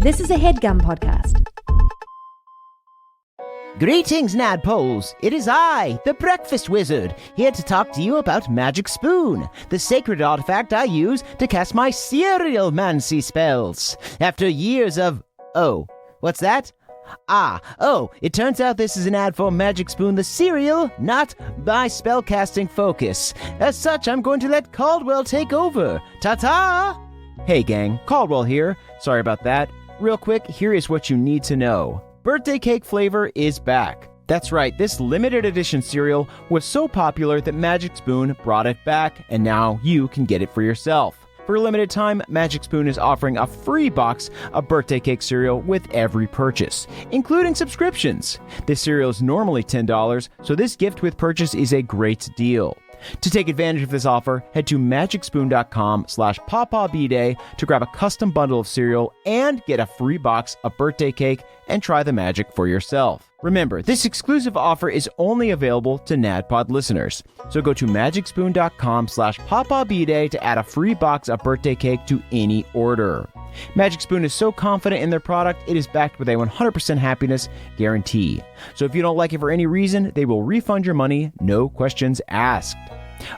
This is a HeadGum podcast. Greetings, Nadpoles. It is I, the Breakfast Wizard, here to talk to you about Magic Spoon, the sacred artifact I use to cast my cereal-mancy spells. After years of... Oh, what's that? It turns out this is an ad for Magic Spoon the cereal, not my spellcasting focus. As such, I'm going to let Caldwell take over. Ta-ta! Hey gang, Caldwell here. Sorry about that. Real quick, here is what you need to know. Birthday cake flavor is back. That's right, this limited edition cereal was so popular that Magic Spoon brought it back, and now you can get it for yourself. For a limited time, Magic Spoon is offering a free box of birthday cake cereal with every purchase, including subscriptions. This cereal is normally $10, so this gift with purchase is a great deal. To take advantage of this offer, head to magicspoon.com/PawPawBDay to grab a custom bundle of cereal and get a free box of birthday cake and try the magic for yourself. Remember, this exclusive offer is only available to NADPOD listeners. So go to magicspoon.com/PawPawBDay to add a free box of birthday cake to any order. Magic Spoon is so confident in their product, it is backed with a 100% happiness guarantee. So if you don't like it for any reason, they will refund your money, no questions asked.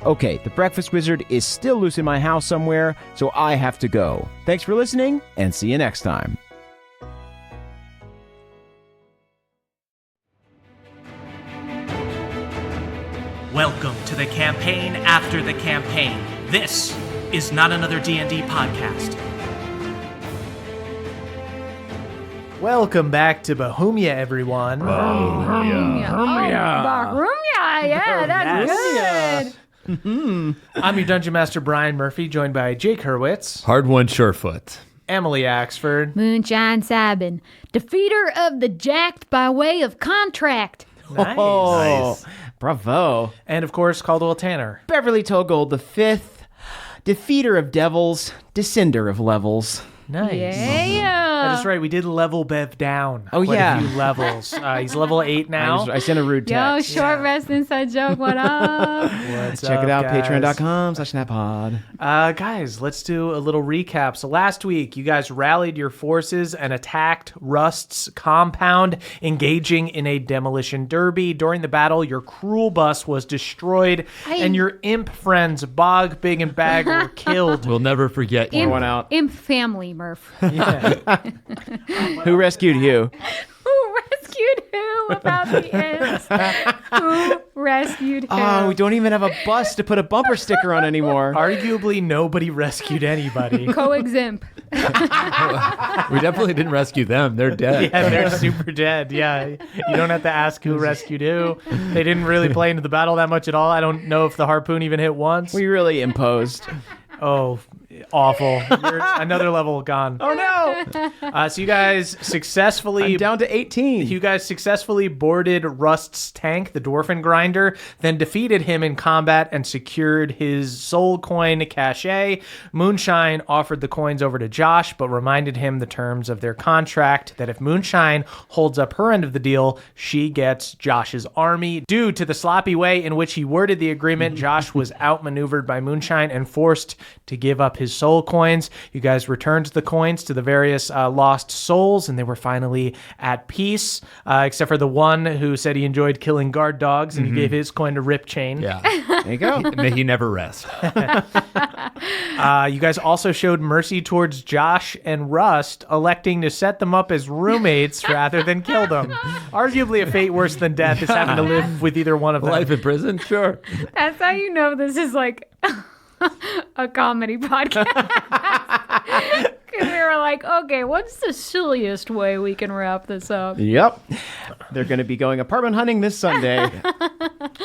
Okay, the Breakfast Wizard is still loose in my house somewhere, so I have to go. Thanks for listening, and see you next time. Welcome to the campaign after the campaign. This is not another D&D podcast. Welcome back to Bohemia, everyone. Bohemia. Yeah, that's good. I'm your Dungeon Master, Brian Murphy, joined by Jake Hurwitz, Hard one, Surefoot. Emily Axford, Moonshine Sabin, defeater of the jacked by way of contract. nice. Bravo. And of course, Caldwell Tanner. Beverly Togold the Fifth, defeater of devils, descender of levels. Nice. Yeah. That is right. We did level Bev down. Oh, quite yeah. a few levels. He's level 8 now. I sent a rude Yo, text. short rest inside joke, what up? What's Check up, it out, guys? patreon.com/NADPOD. Guys, let's do a little recap. So last week, you guys rallied your forces and attacked Rust's compound, engaging in a demolition derby. During the battle, your cruel bus was destroyed, and your imp friends, Bog, Big, and Bag, were killed. We'll never forget you. One out. Imp family, Murph. Yeah. Who rescued you? Who rescued who about the imps? Who rescued who? Oh, we don't even have a bus to put a bumper sticker on anymore. Arguably, nobody rescued anybody. Co-eximp. We definitely didn't rescue them. They're dead. Yeah, they're super dead. Yeah, you don't have to ask who rescued who. They didn't really play into the battle that much at all. I don't know if the harpoon even hit once. We really imposed. Oh, awful. You're another level gone. Oh no! So you guys successfully... I'm down to 18. You guys successfully boarded Rust's tank, the Dwarfen Grinder, then defeated him in combat and secured his soul coin cachet. Moonshine offered the coins over to Josh, but reminded him the terms of their contract, that if Moonshine holds up her end of the deal, she gets Josh's army. Due to the sloppy way in which he worded the agreement, Josh was outmaneuvered by Moonshine and forced to give up his soul coins. You guys returned the coins to the various lost souls, and they were finally at peace, except for the one who said he enjoyed killing guard dogs, and he gave his coin to Rip Chain. Yeah. There you go. May he never rest. You guys also showed mercy towards Josh and Rust, electing to set them up as roommates rather than kill them. Arguably a fate worse than death is having to live with either one of them. Life in prison? Sure. That's how you know this is like a comedy podcast. Because we were like, okay, what's the silliest way we can wrap this up? Yep. They're going to be going apartment hunting this Sunday.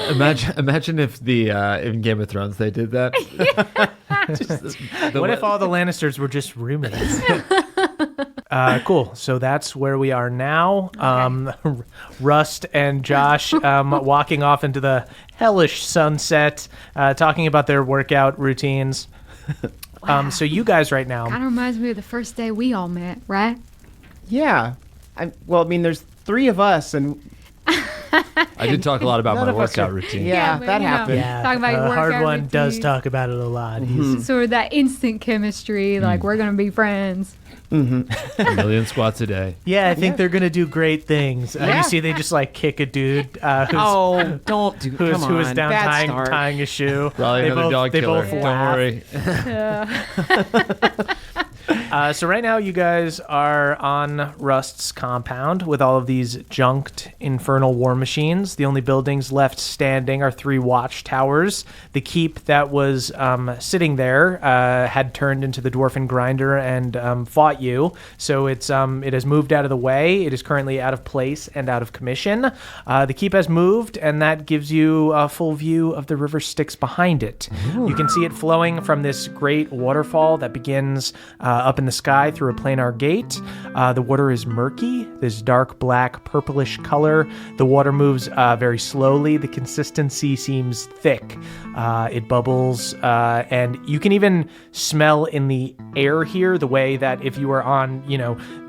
Imagine if in Game of Thrones they did that. What if all the Lannisters were just roommates? Cool. So that's where we are now. Rust and Josh walking off into the hellish sunset, talking about their workout routines. Wow. So you guys right now... Kind of reminds me of the first day we all met, right? Yeah. There's 3 of us, and I did talk a lot about None my of us workout are- routine. Yeah, but, that you know. happened. Talking about your Hard workout One does routine. talk about it a lot. He's Sort of that instant chemistry, like we're gonna be friends. A million squats a day. Yeah, I think they're gonna do great things. Yeah. You see, they just like kick a dude who's, Oh, don't do. who's, Come who was on. down Bad start. tying a shoe. Probably they another both, dog they killer. both Don't laugh. worry. So right now you guys are on Rust's compound with all of these junked infernal war machines. The only buildings left standing are 3 watchtowers. The keep that was sitting there had turned into the dwarfen grinder and fought you. So it has moved out of the way. It is currently out of place and out of commission. The keep has moved, and that gives you a full view of the river Styx behind it. You can see it flowing from this great waterfall that begins up in the sky through a planar gate. The water is murky, this dark black purplish color. The water moves very slowly. The consistency seems thick. It bubbles, and you can even smell in the air here the way that if you were on,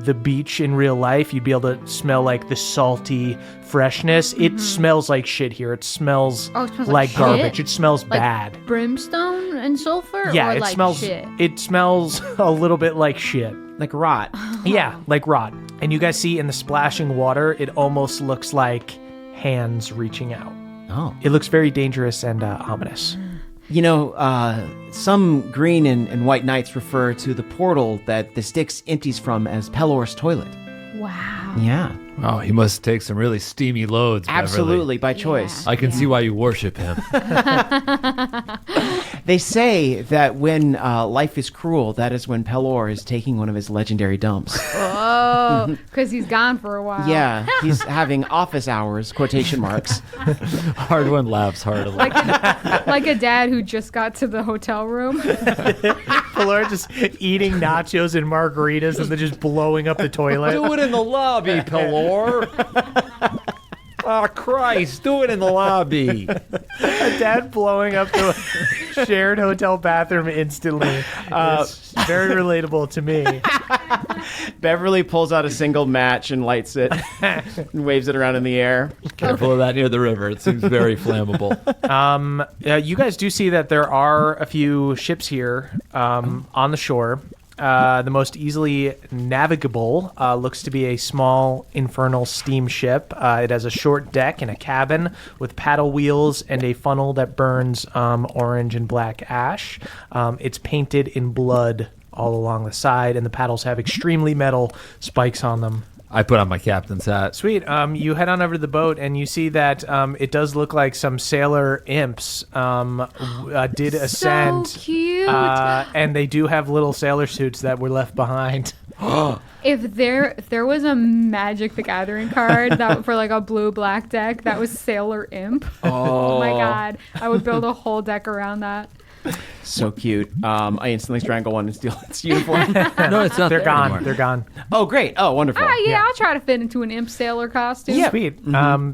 the beach in real life, you'd be able to smell like the salty freshness. It smells like shit here. It smells, Oh, it smells like like garbage. shit? It smells Like bad. brimstone and sulfur? Yeah, or it like smells. shit? It smells a little bit like shit. Like rot. Yeah, like rot. And you guys see in the splashing water, it almost looks like hands reaching out. Oh. It looks very dangerous and ominous. Some green and white knights refer to the portal that the Styx empties from as Pelor's toilet. Wow. Yeah, Oh, he must take some really steamy loads. Beverly. absolutely, by choice. I can see why you worship him. They say that when life is cruel, that is when Pelor is taking one of his legendary dumps. Oh, because he's gone for a while. Yeah, he's having office hours, quotation marks. Hard One laughs heartily. Like a dad who just got to the hotel room. Pelor just eating nachos and margaritas and then just blowing up the toilet. Do it in the lobby, Pelor. Oh, Christ. Do it in the lobby. A dad blowing up the shared hotel bathroom instantly. It's very relatable to me. Beverly pulls out a single match and lights it and waves it around in the air. Careful of that near the river. It seems very flammable. You guys do see that there are a few ships here on the shore. The most easily navigable looks to be a small infernal steamship. It has a short deck and a cabin with paddle wheels and a funnel that burns orange and black ash. It's painted in blood all along the side, and the paddles have extremely metal spikes on them. I put on my captain's hat. Sweet. You head on over to the boat, and you see that it does look like some sailor imps did ascend. So cute. And they do have little sailor suits that were left behind. If there was a Magic the Gathering card that for like a blue-black deck that was Sailor Imp, oh my god, I would build a whole deck around that. So cute. I instantly strangle one and steal its uniform. No, it's not They're there gone. anymore. They're gone. Oh, great. Oh, wonderful. Yeah, I'll try to fit into an Imp Sailor costume. Sweet.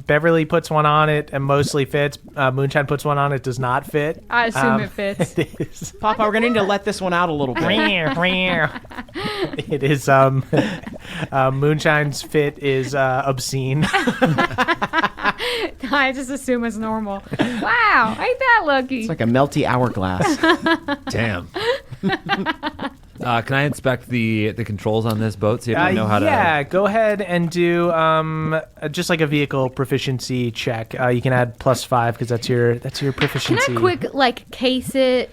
Beverly puts one on it and mostly fits. Moonshine puts one on it, does not fit. I assume it fits. It is. Papa, we're going to need to let this one out a little bit. It is. Moonshine's fit is obscene. I just assume it's normal. Wow, ain't that lucky? It's like a melty hourglass. Damn. Can I inspect the controls on this boat? See if I know how to. Yeah, go ahead and do just like a vehicle proficiency check. You can add +5 because that's your Can proficiency. I quick case it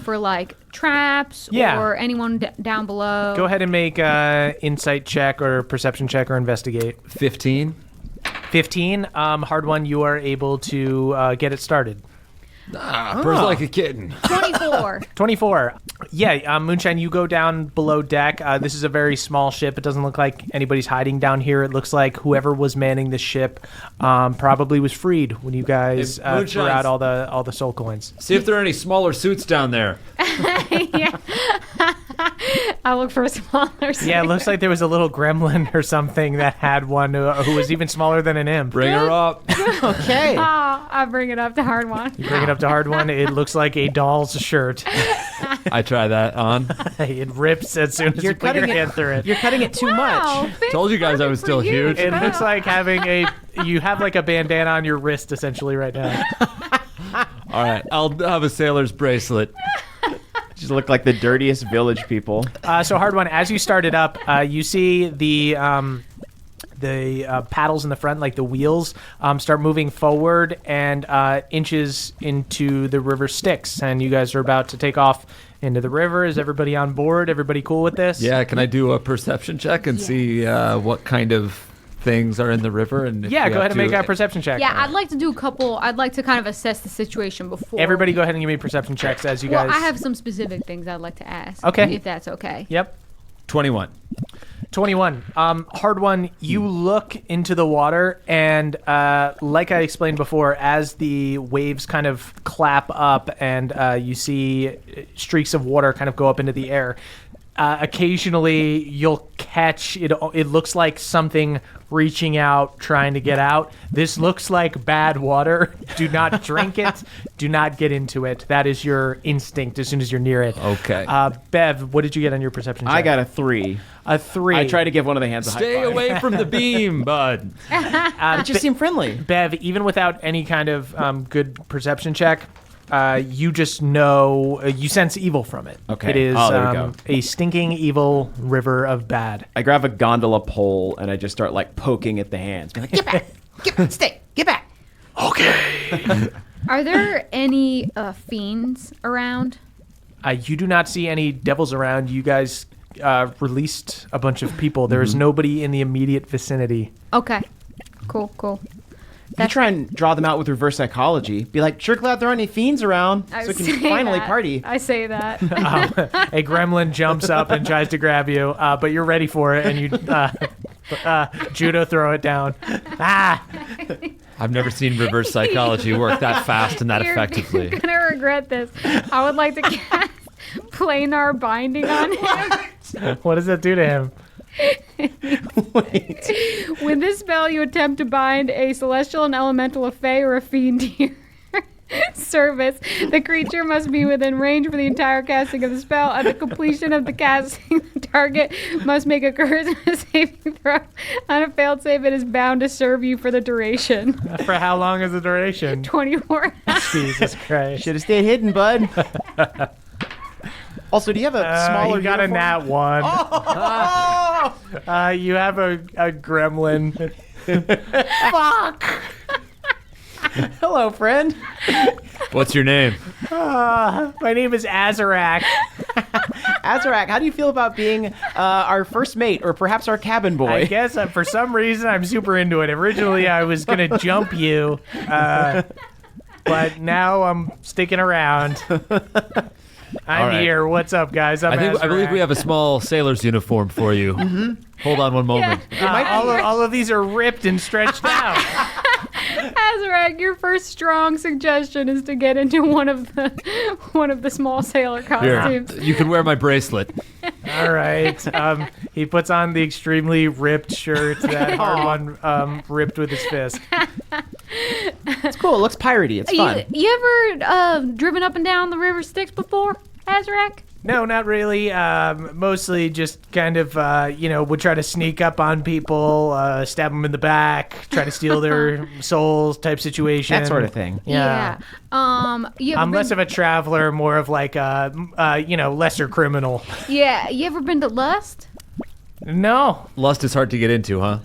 for like traps Yeah. or anyone down below? Go ahead and make insight check or perception check or investigate. 15. 15. Hard one. You are able to get it started. Purrs like a kitten. 24. 24. Yeah, Moonshine, you go down below deck. This is a very small ship. It doesn't look like anybody's hiding down here. It looks like whoever was manning the ship probably was freed when you guys Hey, threw Moonshine's- out all the soul coins. See if there are any smaller suits down there. Yeah. I'll look for a smaller suit. Yeah, it looks like there was a little gremlin or something that had one who was even smaller than an imp. Bring her up. Okay. Oh, I bring it up to hard one. You bring it up to hard one. It looks like a doll's shirt. I try that on. It rips as soon as you put your hand through it. You're cutting it too much. Wow, Told you guys I was perfect still for you. huge. It looks like having You have like a bandana on your wrist essentially right now. All right, I'll have a sailor's bracelet. Just look like the dirtiest village people. So hard one. As you start it up, you see the paddles in the front, like the wheels, start moving forward and inches into the river Styx, and you guys are about to take off into the river. Is everybody on board? Everybody cool with this? Yeah, can I do a perception check and see what kind of things are in the river? And Yeah, go ahead and make a perception check. Yeah, I'd like to do a couple. I'd like to kind of assess the situation before. Everybody go ahead and give me perception checks as you guys... Well, I have some specific things I'd like to ask. Okay. If that's okay. Yep. 21. 21. Hard one. You look into the water, and like I explained before, as the waves kind of clap up and you see streaks of water kind of go up into the air, occasionally you'll catch it. It looks like something reaching out, trying to get out. This looks like bad water. Do not drink it. Do not get into it. That is your instinct as soon as you're near it. Okay. Bev, what did you get on your perception check? I got a 3. A 3. I tried to give one of the hands a high Stay five. away from the beam, bud. It just seemed friendly. Bev, even without any kind of good perception check, you just know, you sense evil from it. Okay. It is there we go. a stinking evil river of bad. I grab a gondola pole and I just start like poking at the hands. Be like, get back! Get back! Okay. Are there any fiends around? You do not see any devils around. You guys released a bunch of people. There is nobody in the immediate vicinity. Okay. Cool. You try and draw them out with reverse psychology. Be like, sure glad there aren't any fiends around, so we can finally party. I say that. A gremlin jumps up and tries to grab you, but you're ready for it, and you judo throw it down. Ah! I've never seen reverse psychology work that fast and that effectively. You're gonna regret this. I would like to cast planar binding on him. What does that do to him? Wait. With this spell, you attempt to bind a celestial, an elemental, a fae, or a fiend to your service. The creature must be within range for the entire casting of the spell. At the completion of the casting, the target must make a charisma saving throw. On a failed save, it is bound to serve you for the duration. For how long is the duration? 24 hours. Jesus Christ. Should have stayed hidden, bud. Also, do you have a smaller You got a uniform? nat 1. You have a gremlin. Fuck! Hello, friend. What's your name? My name is Azarak. Azarak, how do you feel about being our first mate, or perhaps our cabin boy? I guess for some reason I'm super into it. Originally I was going to jump you, but now I'm sticking around. I'm right. here. What's up, guys? I believe Azarak. we have a small sailor's uniform for you. Hold on one moment. All of these are ripped and stretched out. Azarak, your first strong suggestion is to get into one of the small sailor Here, costumes. you can wear my bracelet. All right. He puts on the extremely ripped shirt that hard one ripped with his fist. It's cool. It looks piratey. It's fun. You ever driven up and down the river Styx before, Azarak? No, not really. Mostly just kind of, would try to sneak up on people, stab them in the back, try to steal their souls type situation. That sort of thing. Yeah. You I'm less of a traveler, more of like a, lesser criminal. Yeah, you ever been to Lust? No. Lust is hard to get into, huh?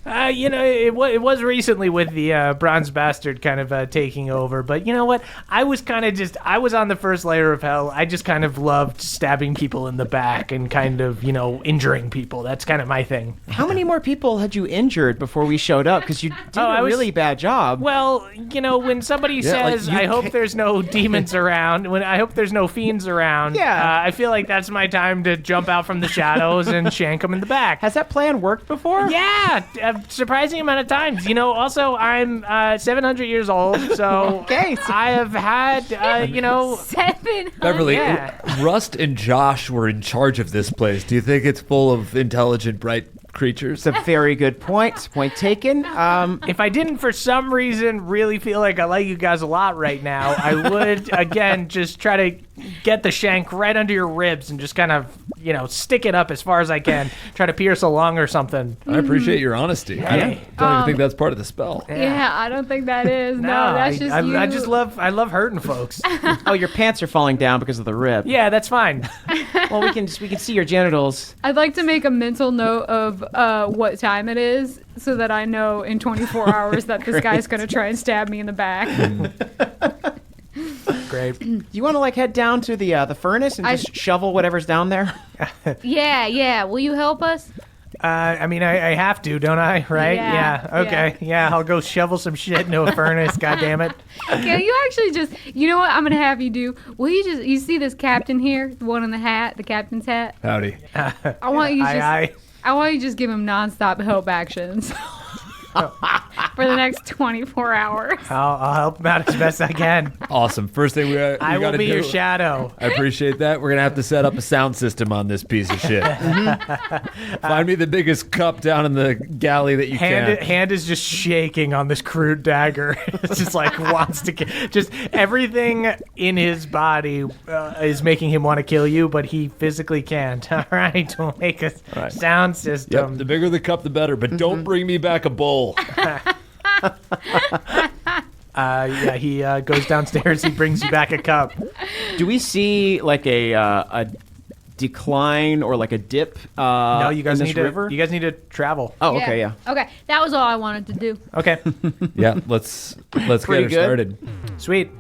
It was recently with the Bronze Bastard kind of taking over, but you know what? I was on the first layer of hell. I just kind of loved stabbing people in the back and kind of, injuring people. That's kind of my thing. How many more people had you injured before we showed up? Because you did a really bad job. Well, when somebody says, I hope there's no demons around, I hope there's no fiends around, I feel like that's my time to jump out from the shadows and shank them in the back. Has that plan worked before? Yeah, a surprising amount of times. Also, I'm 700 years old, so Okay. I have had, 700. Beverly, Yeah. Rust and Josh were in charge of this place. Do you think it's full of intelligent, bright creatures? It's a very good point. Point taken. If I didn't, for some reason, really feel like I like you guys a lot right now, I would, again, just try to get the shank right under your ribs and just kind of, stick it up as far as I can, try to pierce a lung or something. I appreciate your honesty. I don't even think that's part of the spell. Yeah, I don't think that is. No, that's just you. I love hurting folks. Oh, your pants are falling down because of the rip. Yeah, that's fine. Well, we can see your genitals. I'd like to make a mental note of what time it is so that I know in 24 hours that this guy's going to try and stab me in the back. Great. Do you want to head down to the furnace and just shovel whatever's down there? Yeah. Will you help us? I have to, don't I? Right? Yeah, Okay. Yeah, I'll go shovel some shit into a furnace. God damn it. Can you actually you know what I'm going to have you do? Will you see this captain here, the one in the hat, the captain's hat? Howdy. I want you to just give him nonstop help actions. For the next 24 hours. I'll help him out as best I can. Awesome. First thing we I will gotta be do, your shadow. I appreciate that. We're going to have to set up a sound system on this piece of shit. Find me the biggest cup down in the galley that you can. Hand is just shaking on this crude dagger. It's just wants to just everything in his body is making him want to kill you, but he physically can't. All right, we'll make a sound system. Yep, the bigger the cup, the better. But don't bring me back a bowl. He goes downstairs. He brings you back a cup. Do we see a decline or a dip? No, you guys in this need river. You guys need to travel. Oh, okay, yeah. Okay, that was all I wanted to do. Okay, Yeah, let's get her Pretty good. started. sweet.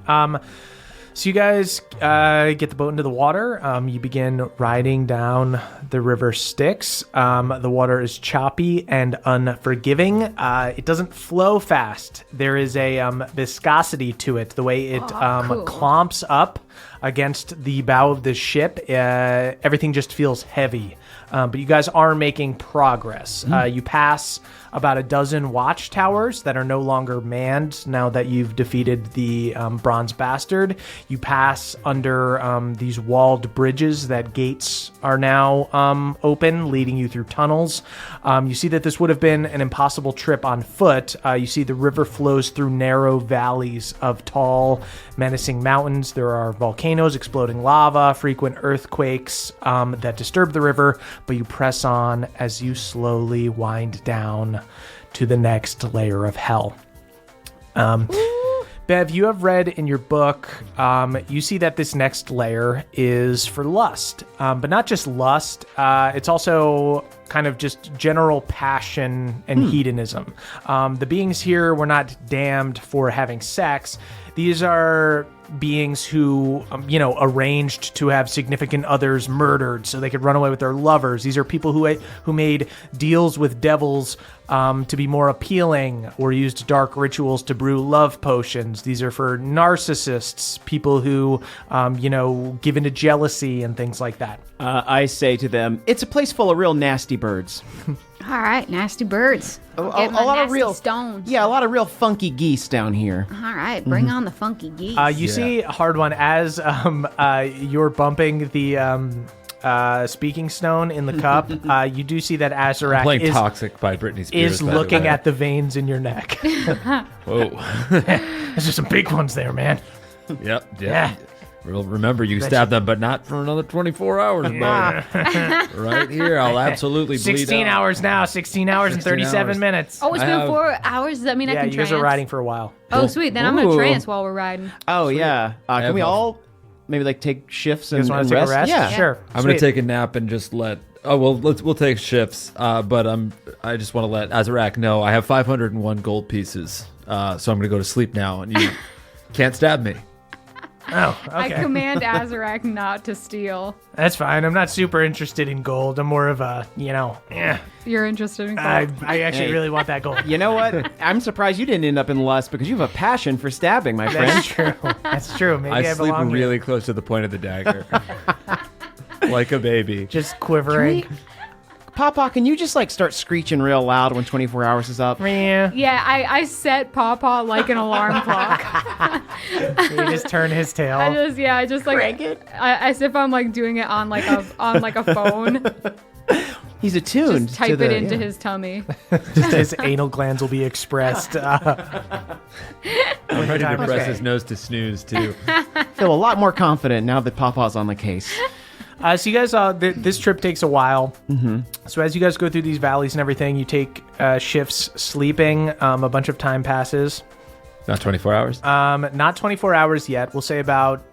So you guys get the boat into the water. You begin riding down the river Styx. The water is choppy and unforgiving. It doesn't flow fast. There is a viscosity to it. The way it cool. clomps up against the bow of the ship, everything just feels heavy. But you guys are making progress. You pass about a dozen watchtowers that are no longer manned now that you've defeated the Bronze Bastard. You pass under these walled bridges that gates are now open, leading you through tunnels. You see that this would have been an impossible trip on foot. You see the river flows through narrow valleys of tall, menacing mountains. There are volcanoes, exploding lava, frequent earthquakes that disturb the river, but you press on as you slowly wind down to the next layer of hell. Bev, you have read in your book, you see that this next layer is for lust, but not just lust. It's also kind of just general passion and hedonism. The beings here were not damned for having sex. These are beings who, arranged to have significant others murdered so they could run away with their lovers. These are people who made deals with devils to be more appealing, or used dark rituals to brew love potions. These are for narcissists, people who, give into jealousy and things like that. I say to them, it's a place full of real nasty birds. All right, nasty birds. A lot of real stones. Yeah, a lot of real funky geese down here. All right, bring on the funky geese. You see, hard one, as you're bumping the speaking stone in the cup, you do see that Azarac Playing is Toxic by Britney Spears. is looking at the veins in your neck. Whoa. There's just some big ones there, man. Yep. Yeah. Well, remember, you stabbed them, but not for another 24 hours, bud. Right here, I'll absolutely bleed 16 out. hours now, 16 hours and 16 37 hours. minutes. Oh, it's I been have- 4 hours? Does that mean I Yeah, can you trance? guys are riding for a while. Oh, sweet. Then I'm going Ooh. to trance while we're riding. Oh, yeah. Can we have- all maybe take shifts You and, guys want and to take rest? a rest? Yeah. Sure. I'm going Sweet. to take a nap and just let... Oh, well, we'll take shifts, but I just want to let Azarac know I have 501 gold pieces, so I'm going to go to sleep now, and you can't stab me. Oh, okay. I command Azarac not to steal. That's fine. I'm not super interested in gold. I'm more of a, You're interested in I gold. actually really want that gold. You know what? I'm surprised you didn't end up in lust because you have a passion for stabbing, my friend. That's true. That's true. Maybe I, I sleep belong here. really close to the point of the dagger. Like a baby. Just quivering. Papa, can you just start screeching real loud when 24 hours is up? Yeah. Yeah, I set Pawpaw like an alarm clock. You just turn his tail. I just Crank it. as if I'm doing it on a phone. He's attuned Just type to the, it into his tummy. Just his anal glands will be expressed. I'm ready to time. press Okay. his nose to snooze, too. Feel a lot more confident now that Papa's on the case. So you guys, this trip takes a while. Mm-hmm. So as you guys go through these valleys and everything, you take shifts sleeping. A bunch of time passes. Not 24 hours? Not 24 hours yet. We'll say about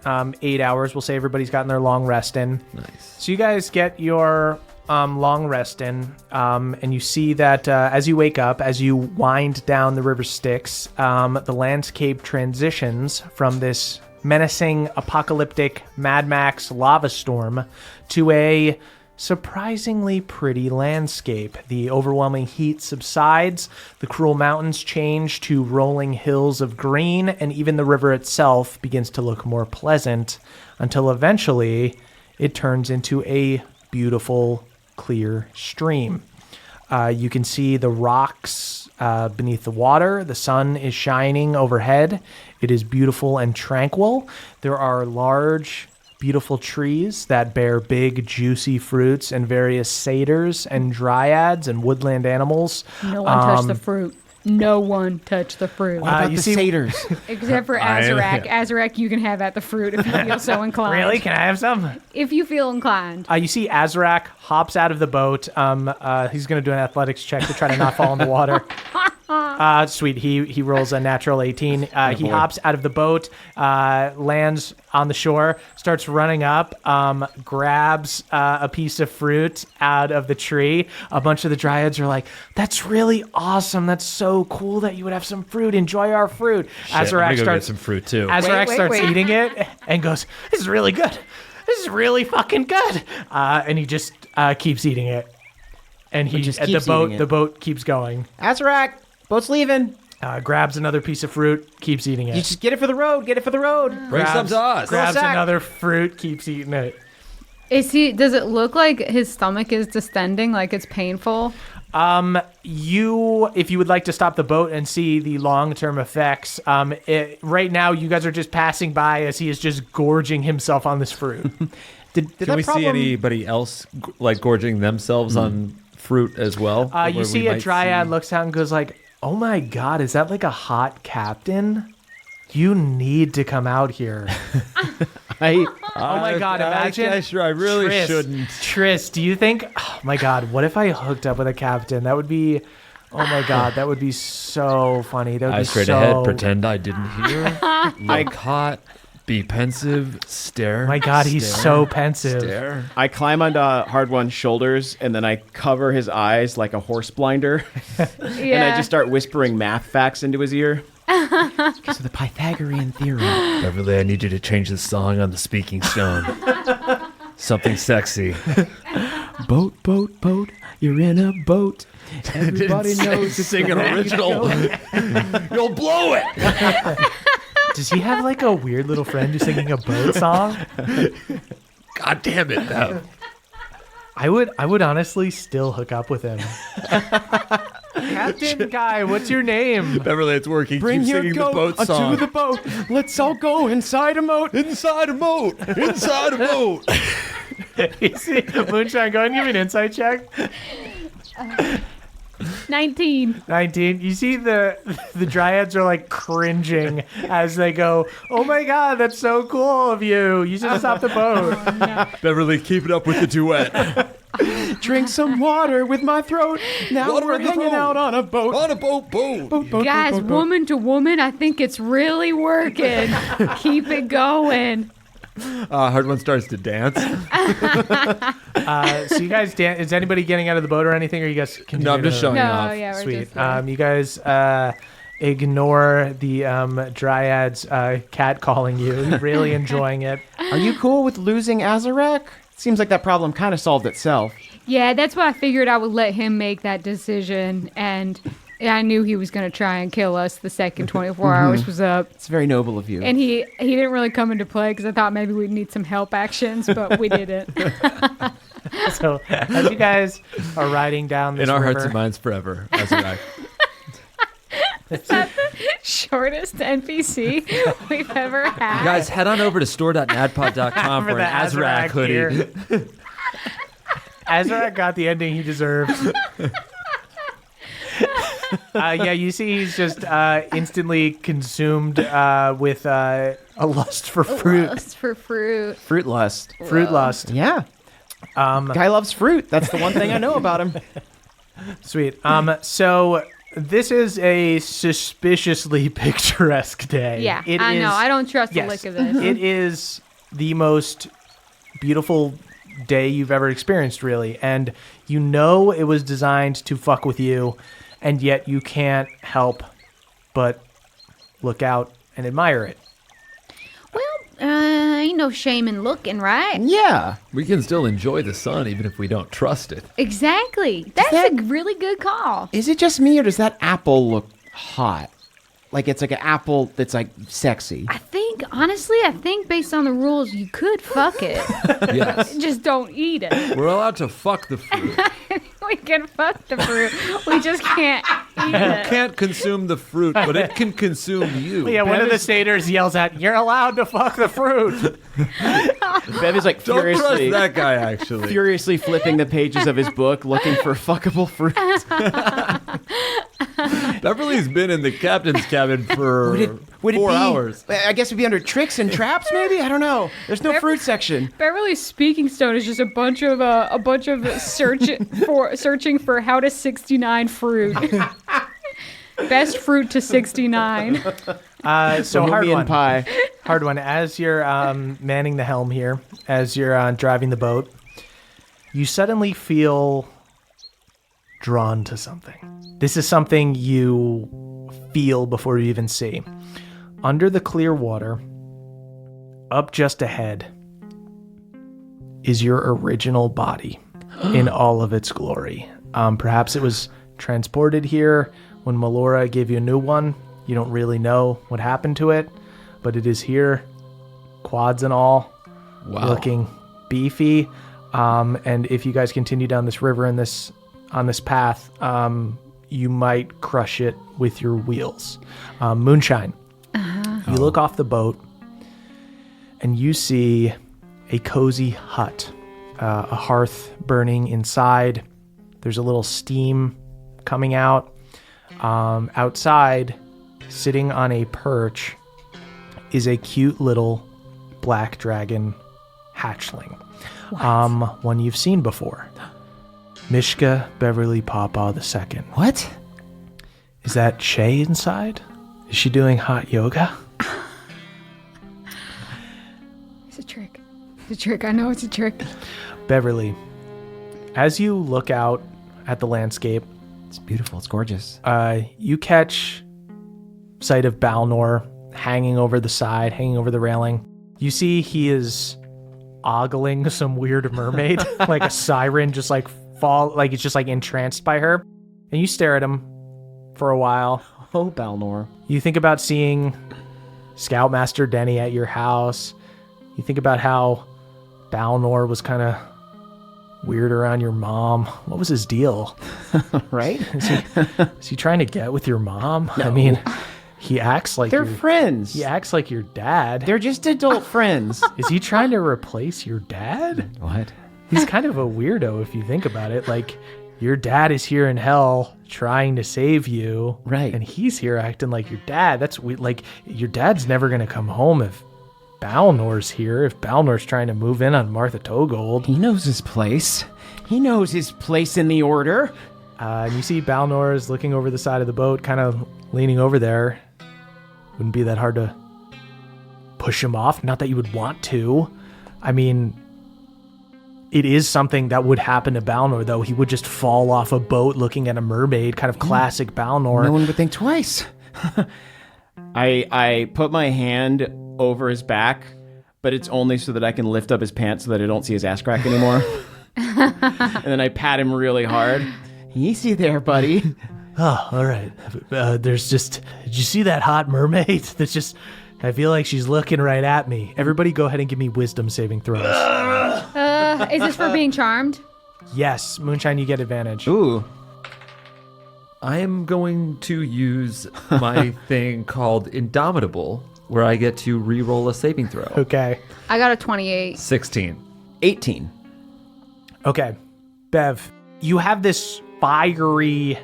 8 hours. We'll say everybody's gotten their long rest in. Nice. So you guys get your long rest in, and you see that as you wake up, as you wind down the river Styx, the landscape transitions from this menacing, apocalyptic Mad Max lava storm to a surprisingly pretty landscape. The overwhelming heat subsides, the cruel mountains change to rolling hills of green, and even the river itself begins to look more pleasant until eventually it turns into a beautiful, clear stream. You can see the rocks beneath the water. The sun is shining overhead. It is beautiful and tranquil. There are large, beautiful trees that bear big, juicy fruits and various satyrs and dryads and woodland animals. No one touched the fruit. No one touched the fruit. What about the satyrs? Except for Azarac. Azarac, you can have at the fruit if you feel so inclined. Really? Can I have some? If you feel inclined. You see Azarac hops out of the boat. He's going to do an athletics check to try to not fall in the water. Sweet. He rolls a natural 18. He hops out of the boat, lands on the shore, starts running up, grabs a piece of fruit out of the tree. A bunch of the dryads are like, "That's really awesome. That's so cool that you would have some fruit. Enjoy our fruit." I'm gonna go get some fruit too. Azarac Wait, starts wait. eating it and goes, "This is really good. This is really fucking good." And he just keeps eating it. And he just at keeps the boat. eating it. The boat keeps going. Azarac, boat's leaving. Grabs another piece of fruit, keeps eating it. You just get it for the road. Get it for the road. Bring some to us. Grabs Sack. another fruit, keeps eating it. Does it look like his stomach is distending, like it's painful? If you would like to stop the boat and see the long-term effects, right now you guys are just passing by as he is just gorging himself on this fruit. Did Can that we see problem- anybody else like gorging themselves on fruit as well? You Where see we a might dryad see- looks out and goes like, "Oh my god, is that like a hot captain? You need to come out here." Oh my god, imagine. I really Tris, shouldn't. Tris, do you think, oh my god, what if I hooked up with a captain? That would be, oh my god, that would be so funny. That would be Eyes straight so... ahead, pretend I didn't hear. Look hot, be pensive, stare. My god, he's stare, so pensive. Stare. I climb onto Hard One's shoulders, and then I cover his eyes like a horse blinder. And I just start whispering math facts into his ear. Because of the Pythagorean theorem. Beverly, I need you to change the song on the speaking stone. Something sexy. Boat, boat, boat. You're in a boat. Everybody knows it's Sing an original. You'll blow it. Does he have like a weird little friend who's singing a boat song? God damn it. No. I would honestly still hook up with him. Captain Guy, what's your name? Beverly, it's working. Bring Keep your singing goat the boat song. onto the boat. Let's all go inside a moat. Inside a moat. Inside a moat. You see Moonshine, go ahead and give me an insight check. 19. 19. You see the dryads are like cringing as they go, "Oh my god, that's so cool of you. You should stop the boat." Beverly, keep it up with the duet. Drink some water with my throat. Now Water we're in the hanging boat. out on a boat. On a boat. Boat, boat, Guys, boat, boat, boat. woman to woman, I think it's really working. Keep it going. Hard One starts to dance. So you guys, is anybody getting out of the boat or anything? Or you guys continue? No, I'm just to- showing No, off. yeah, we're Sweet. just there. You guys ignore the dryads cat calling you. Really enjoying it. Are you cool with losing Azarac? Seems like that problem kind of solved itself. Yeah, that's why I figured I would let him make that decision. And I knew he was going to try and kill us the second 24 hours was up. It's very noble of you. And he didn't really come into play because I thought maybe we'd need some help actions, but we didn't. So as you guys are riding down this In our river, hearts and minds forever. That's right. Shortest NPC we've ever had. Guys, head on over to store.nadpod.com for the an Azarac hoodie. gear. Azarac got the ending he deserved. Yeah, you see he's just instantly consumed with a lust for fruit. Lust for fruit. Fruit lust. Fruit lust. Yeah. Guy loves fruit. That's the one thing I know about him. Sweet. So this is a suspiciously picturesque day. Yeah, I know. I don't trust the look of this. It is the most beautiful day you've ever experienced, really. And you know it was designed to fuck with you, and yet you can't help but look out and admire it. Ain't no shame in looking, right? Yeah. We can still enjoy the sun even if we don't trust it. Exactly. That's a really good call. Is it just me, or does that apple look hot? Like it's like an apple that's like sexy. Honestly, I think based on the rules, you could fuck it. Yes. Just don't eat it. We're allowed to fuck the fruit. We can fuck the fruit. We just can't eat You it. can't consume the fruit, but it can consume you. Yeah, one of the satyrs yells out, "You're allowed to fuck the fruit." Bev is like Don't trust furiously, that guy, actually. furiously flipping the pages of his book, looking for fuckable fruit. Beverly's been in the captain's cabin for Would it 4 be, hours. I guess it'd be under tricks and traps, maybe. I don't know. There's no fruit section. Beverly's speaking stone is just a bunch of searching for how to 69 fruit. Best fruit to 69. So hard Bohemian one. pie. Hard one. As you're manning the helm here, as you're driving the boat, you suddenly feel drawn to something. This is something you feel before you even see. Under the clear water, up just ahead, is your original body in all of its glory. Perhaps it was transported here when Melora gave you a new one. You don't really know what happened to it, but it is here, quads and all, looking beefy. And if you guys continue down this river on this path, you might crush it with your wheels. Moonshine. You look off the boat, and you see a cozy hut, a hearth burning inside. There's a little steam coming out. Outside, sitting on a perch, is a cute little black dragon hatchling. One you've seen before. Mishka Beverly Pawpaw II. What? Is that Shay inside? Is she doing hot yoga? It's a trick. It's a trick. I know it's a trick. Beverly, as you look out at the landscape, It's beautiful. It's gorgeous. you catch sight of Balnor hanging over the side, hanging over the railing. You see he is ogling some weird mermaid, like a siren, just like it's just like entranced by her. And you stare at him for a while. Oh, Balnor. You think about seeing Scoutmaster Denny at your house. You think about how Balnor was kind of weird around your mom. What was his deal? Right? Is he trying to get with your mom? No. I mean, he acts like They're friends. He acts like your dad. They're just adult friends. Is he trying to replace your dad? What? He's kind of a weirdo if you think about it. Like, your dad is here in hell trying to save you. Right. And he's here acting like your dad. That's weird. Like, your dad's never going to come home if Balnor's here, if Balnor's trying to move in on Martha Togold. He knows his place. He knows his place in the order. And you see Balnor is looking over the side of the boat, kind of leaning over there. Wouldn't be that hard to push him off. Not that you would want to. I mean, it is something that would happen to Balnor, though. He would just fall off a boat looking at a mermaid, kind of classic Balnor. No one would think twice. I put my hand over his back, but it's only so that I can lift up his pants so that I don't see his ass crack anymore. And then I pat him really hard. Easy there, buddy. Oh, all right. There's just... Did you see that hot mermaid? That's just... I feel like she's looking right at me. Everybody go ahead and give me wisdom saving throws. Is this for being charmed? Yes. Moonshine, you get advantage. Ooh. I am going to use my thing called Indomitable, where I get to re-roll a saving throw. Okay. I got a 28. 16. 18. Okay. Bev, you have this fiery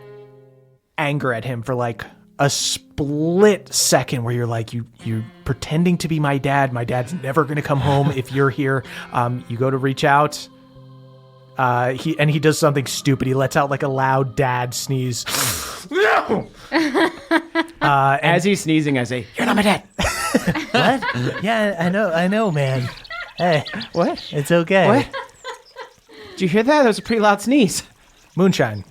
anger at him for like a split second where you're like, you're pretending to be my dad. My dad's never going to come home if you're here. You go to reach out. He does something stupid. He lets out like a loud dad sneeze. No! As he's sneezing, I say, "You're not my dad." What? Yeah, I know, man. Hey, What? it's okay. What? Did you hear that? That was a pretty loud sneeze. Moonshine.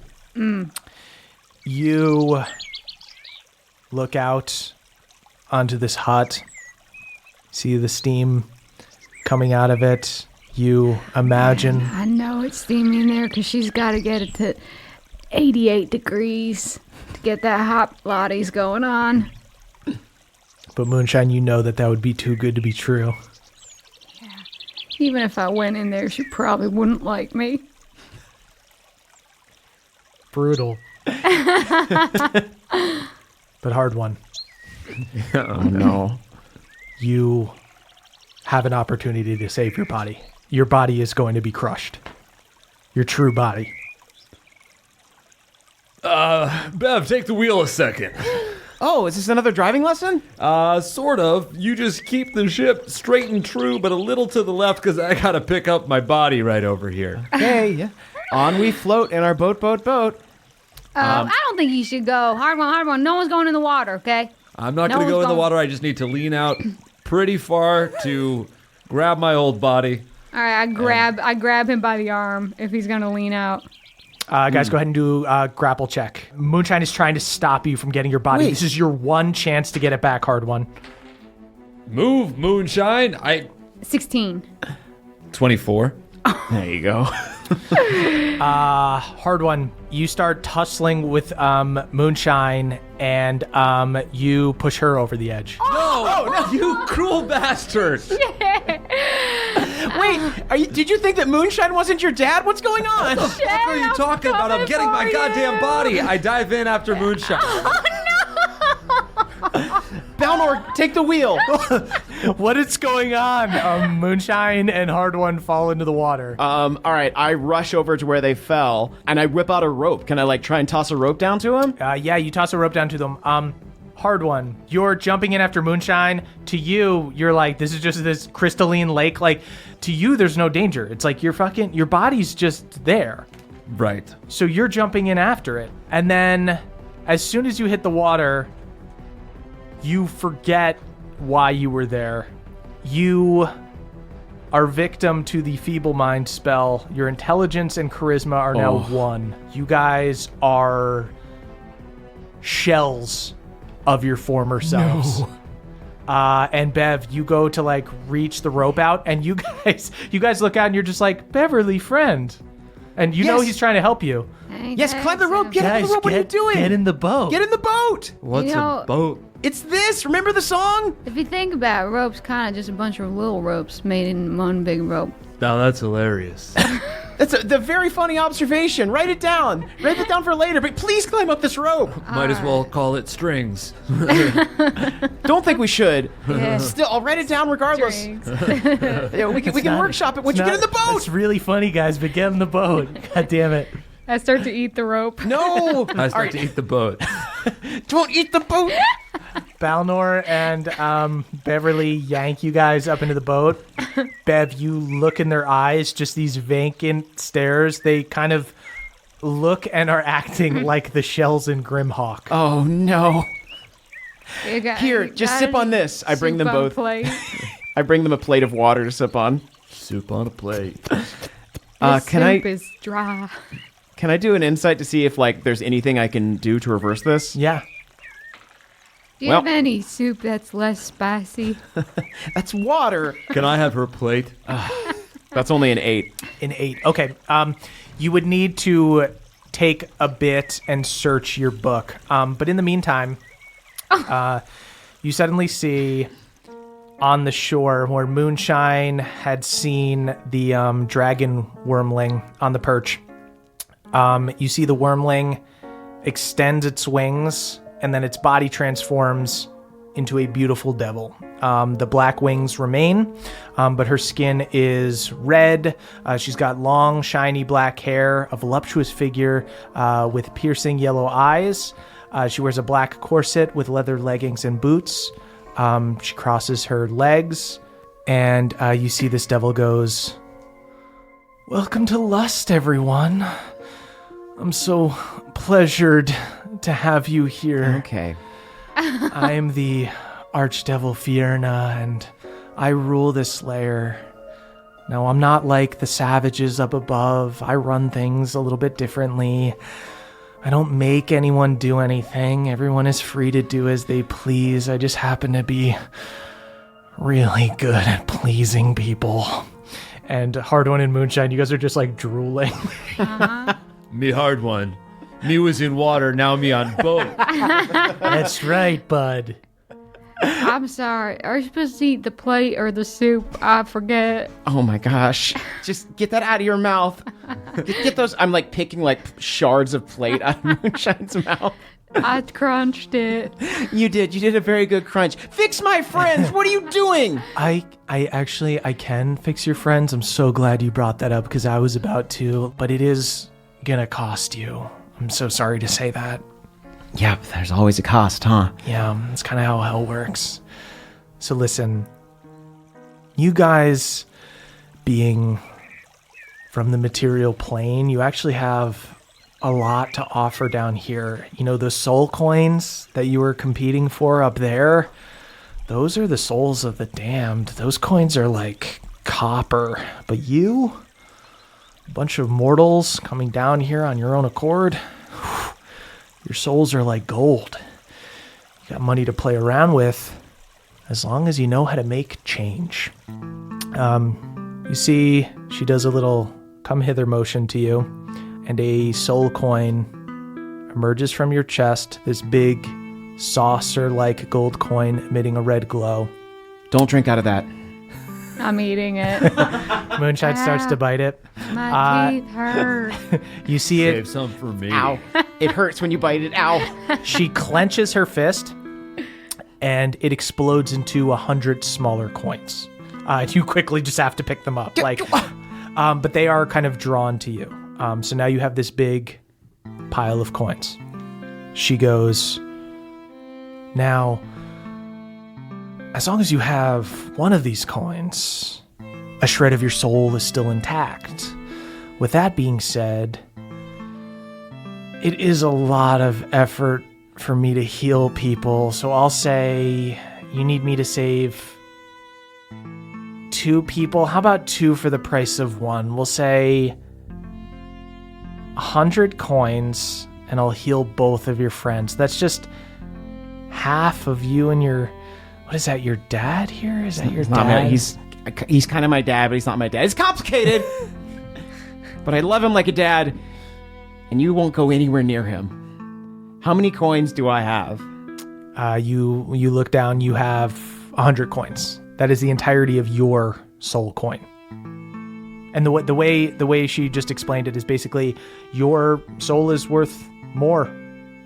You look out onto this hut, see the steam coming out of it. You imagine. I know it's steamy in there because she's got to get it to 88 degrees to get that hot Pilates going on. But Moonshine, you know that would be too good to be true. Even if I went in there, she probably wouldn't like me. Brutal. But hard one. Oh, no. You have an opportunity to save your body. Your body is going to be crushed. Your true body. Bev, take the wheel a second. Oh, is this another driving lesson? Sort of. You just keep the ship straight and true, but a little to the left because I gotta pick up my body right over here. Okay, yeah. On we float in our boat. I don't think you should go. Hard one. No one's going in the water, okay? I'm not No gonna go one's in the going- water. I just need to lean out pretty far to grab my old body. All right, I grab him by the arm if he's going to lean out. Guys, go ahead and do a grapple check. Moonshine is trying to stop you from getting your body. Wait. This is your one chance to get it back, hard one. Move, Moonshine. 16. 24. There you go. Hard one. You start tussling with Moonshine, and you push her over the edge. No, you cruel bastard. Wait, did you think that Moonshine wasn't your dad? What's going on? What are you talking about? I'm getting my goddamn body. I dive in after Moonshine. Balnor, take the wheel. What is going on? Moonshine and Hard One fall into the water. All right, I rush over to where they fell, and I whip out a rope. Can I, try and toss a rope down to him? Yeah, you toss a rope down to them. Hard One, you're jumping in after Moonshine. To you, you're like, this is just this crystalline lake. Like, to you, there's no danger. It's like your body's just there. Right. So you're jumping in after it. And then as soon as you hit the water, you forget why you were there. You are victim to the Feeble Mind spell. Your intelligence and charisma are now 1. You guys are shells of your former selves. No. And Bev, you go to reach the rope out, and you guys look out and you're just like, Beverly, friend. And you know he's trying to help you. Yes, climb the rope. Get on the rope. What are you doing? Get in the boat. Get in the boat. What's a boat? It's this. Remember the song? If you think about it, rope's kind of just a bunch of little ropes made in one big rope. Now that's hilarious. That's the very funny observation. Write it down. Write it down for later. But please climb up this rope. Might as well call it strings. Don't think we should. Yeah. Still, I'll write it down regardless. Strings. Yeah, we can workshop it once you get in the boat. It's really funny, guys, but get in the boat. God damn it. I start to eat the rope. No. I start to eat the boat. Don't eat the boat. Balnor and Beverly yank you guys up into the boat. Bev, you look in their eyes, just these vacant stares. They kind of look and are acting like the shells in Grimhawk. Oh, no. Here, You just got sip any on this. I bring them soup on both. plate? I bring them a plate of water to sip on. Soup on a plate. This soup is dry. Can I do an insight to see if there's anything I can do to reverse this? Yeah. Do you have any soup that's less spicy? That's water. Can I have her plate? That's only an 8. An 8. Okay. You would need to take a bit and search your book. But in the meantime, you suddenly see on the shore where Moonshine had seen the dragon wormling on the perch. You see the wormling extends its wings, and then its body transforms into a beautiful devil. The black wings remain, but her skin is red. She's got long, shiny black hair, a voluptuous figure with piercing yellow eyes. She wears a black corset with leather leggings and boots. She crosses her legs, and you see this devil goes, Welcome to Lust, everyone. I'm so pleasured to have you here. Okay. I am the Archdevil Fierna, and I rule this lair. Now, I'm not like the savages up above. I run things a little bit differently. I don't make anyone do anything. Everyone is free to do as they please. I just happen to be really good at pleasing people. And Hard One and Moonshine, you guys are just like drooling. Me hard one. Me was in water, now me on boat. That's right, bud. I'm sorry. Are you supposed to eat the plate or the soup? I forget. Oh my gosh. Just get that out of your mouth. Get those. I'm like picking like shards of plate out of Moonshine's mouth. I crunched it. You did a very good crunch. Fix my friends. What are you doing? I can fix your friends. I'm so glad you brought that up because I was about to, but it is gonna cost you. I'm so sorry to say that. Yep, there's always a cost, huh? Yeah, that's kind of how hell works. So listen, you guys being from the material plane, you actually have a lot to offer down here. You know, the soul coins that you were competing for up there, those are the souls of the damned. Those coins are like copper. But you, a bunch of mortals coming down here on your own accord, your souls are like gold. You got money to play around with as long as you know how to make change. You see, she does a little come hither motion to you, and a soul coin emerges from your chest, this big saucer-like gold coin emitting a red glow. Don't drink out of that. I'm eating it. Moonshine starts to bite it. My teeth hurt. You see it. Save some for me. Ow. It hurts when you bite it. Ow. She clenches her fist, and it explodes into 100 smaller coins. You quickly just have to pick them up, but they are kind of drawn to you. So now you have this big pile of coins. She goes, now, as long as you have one of these coins, a shred of your soul is still intact. With that being said, it is a lot of effort for me to heal people, so I'll say you need me to save 2 people. How about 2 for the price of 1? We'll say 100 coins, and I'll heal both of your friends. That's just half of you and your... What is that, your dad here? Is that your dad? He's kind of my dad, but he's not my dad. It's complicated. But I love him like a dad, and you won't go anywhere near him. How many coins do I have? You look down, you have 100 coins. That is the entirety of your soul coin. And the way she just explained it is basically your soul is worth more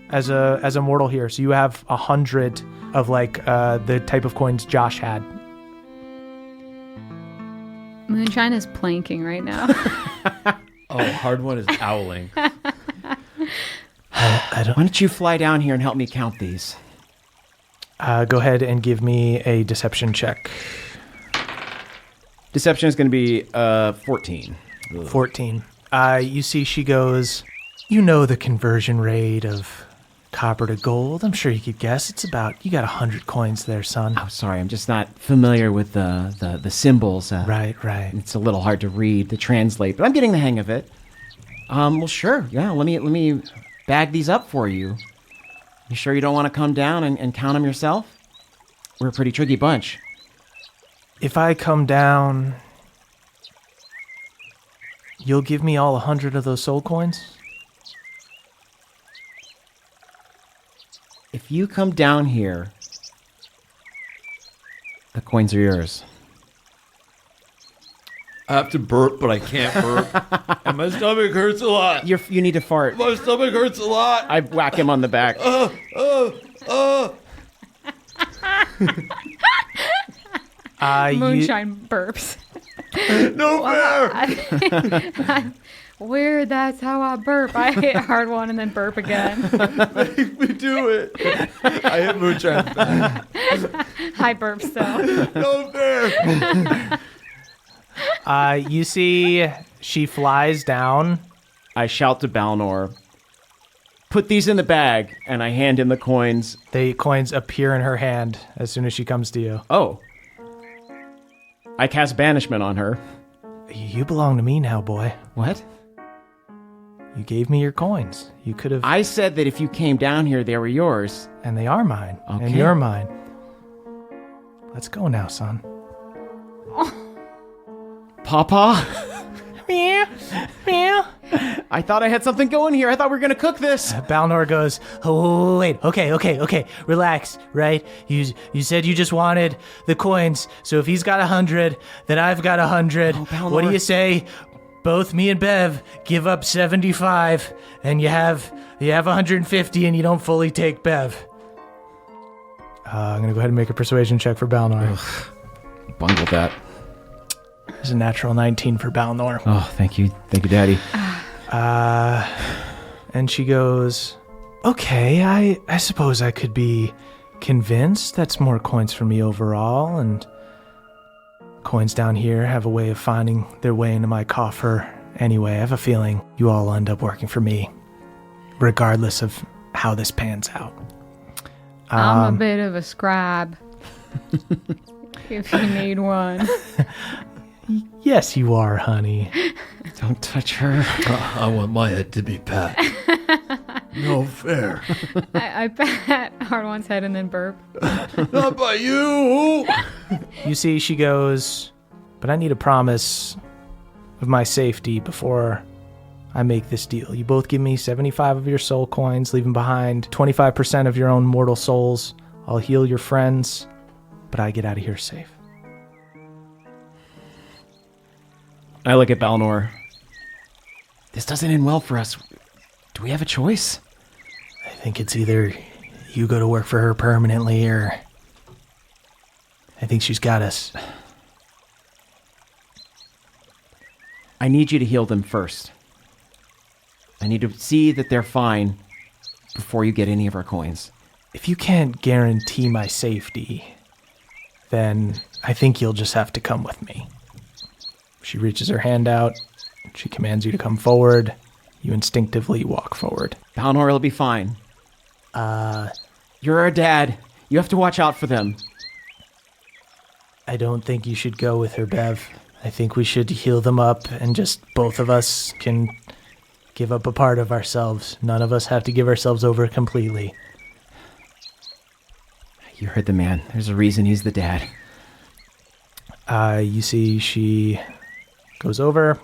as a mortal here. So you have 100 of like the type of coins Josh had. Moonshine is planking right now. Oh, Hard One is owling. Why don't you fly down here and help me count these? Go ahead and give me a deception check. Deception is going to be 14. 14. You see she goes, you know the conversion rate of copper to gold. I'm sure you could guess. It's about, you got 100 coins there, son. Oh, sorry. I'm just not familiar with the symbols. Right. It's a little hard to read, to translate, but I'm getting the hang of it. Well, sure. Yeah, let me bag these up for you. You sure you don't want to come down and count them yourself? We're a pretty tricky bunch. If I come down, you'll give me all 100 of those soul coins? If you come down here, the coins are yours. I have to burp, but I can't burp. And my stomach hurts a lot. You need to fart. My stomach hurts a lot. I whack him on the back. Moonshine burps. No fair. Weird, that's how I burp. I hit Hard One and then burp again. Make me do it. I hit Moonshine. I burp still. No fair. You see she flies down. I shout to Balnor, put these in the bag, and I hand him the coins. The coins appear in her hand as soon as she comes to you. Oh. I cast banishment on her. You belong to me now, boy. What? You gave me your coins. You could have... I said that if you came down here, they were yours. And they are mine. Okay. And you're mine. Let's go now, son. Papa? Meow. Meow. I thought I had something going here. I thought we were going to cook this. Balnor goes, oh, wait. Okay. Relax, right? You said you just wanted the coins. So if he's got 100, then I've got 100. Oh, Balnor. What do you say? Both me and Bev give up 75, and you have 150, and you don't fully take Bev. I'm going to go ahead and make a persuasion check for Balnor. Bungled that. There's a natural 19 for Balnor. Oh, thank you. Thank you, Daddy. And she goes, okay, I suppose I could be convinced. That's more coins for me overall, and coins down here have a way of finding their way into my coffer. Anyway, I have a feeling you all end up working for me, regardless of how this pans out. I'm a bit of a scribe, if you need one. Yes, you are, honey. Don't touch her. I want my head to be pat. No fair. I pat Hard One's head and then burp. Not by you. You see, she goes, but I need a promise of my safety before I make this deal. You both give me 75 of your soul coins, leaving behind 25% of your own mortal souls. I'll heal your friends, but I get out of here safe. I look at Balnor. This doesn't end well for us. Do we have a choice? I think it's either you go to work for her permanently, or I think she's got us. I need you to heal them first. I need to see that they're fine before you get any of our coins. If you can't guarantee my safety, then I think you'll just have to come with me. She reaches her hand out. She commands you to come forward. You instinctively walk forward. Balnor will be fine. You're our dad. You have to watch out for them. I don't think you should go with her, Bev. I think we should heal them up, and just both of us can give up a part of ourselves. None of us have to give ourselves over completely. You heard the man. There's a reason he's the dad. You see, she goes over,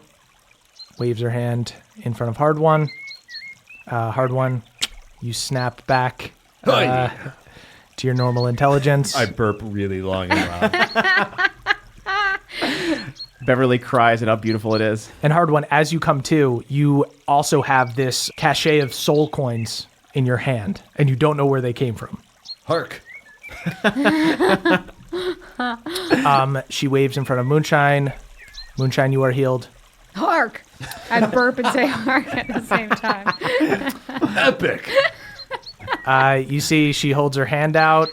waves her hand in front of Hard One. Hard One, you snap back to your normal intelligence. I burp really long and loud. Beverly cries at how beautiful it is. And Hard One, as you come to, you also have this cachet of soul coins in your hand, and you don't know where they came from. Hark. She waves in front of Moonshine. Moonshine, you are healed. Hark! I'd burp and say hark at the same time. Epic. You see, she holds her hand out.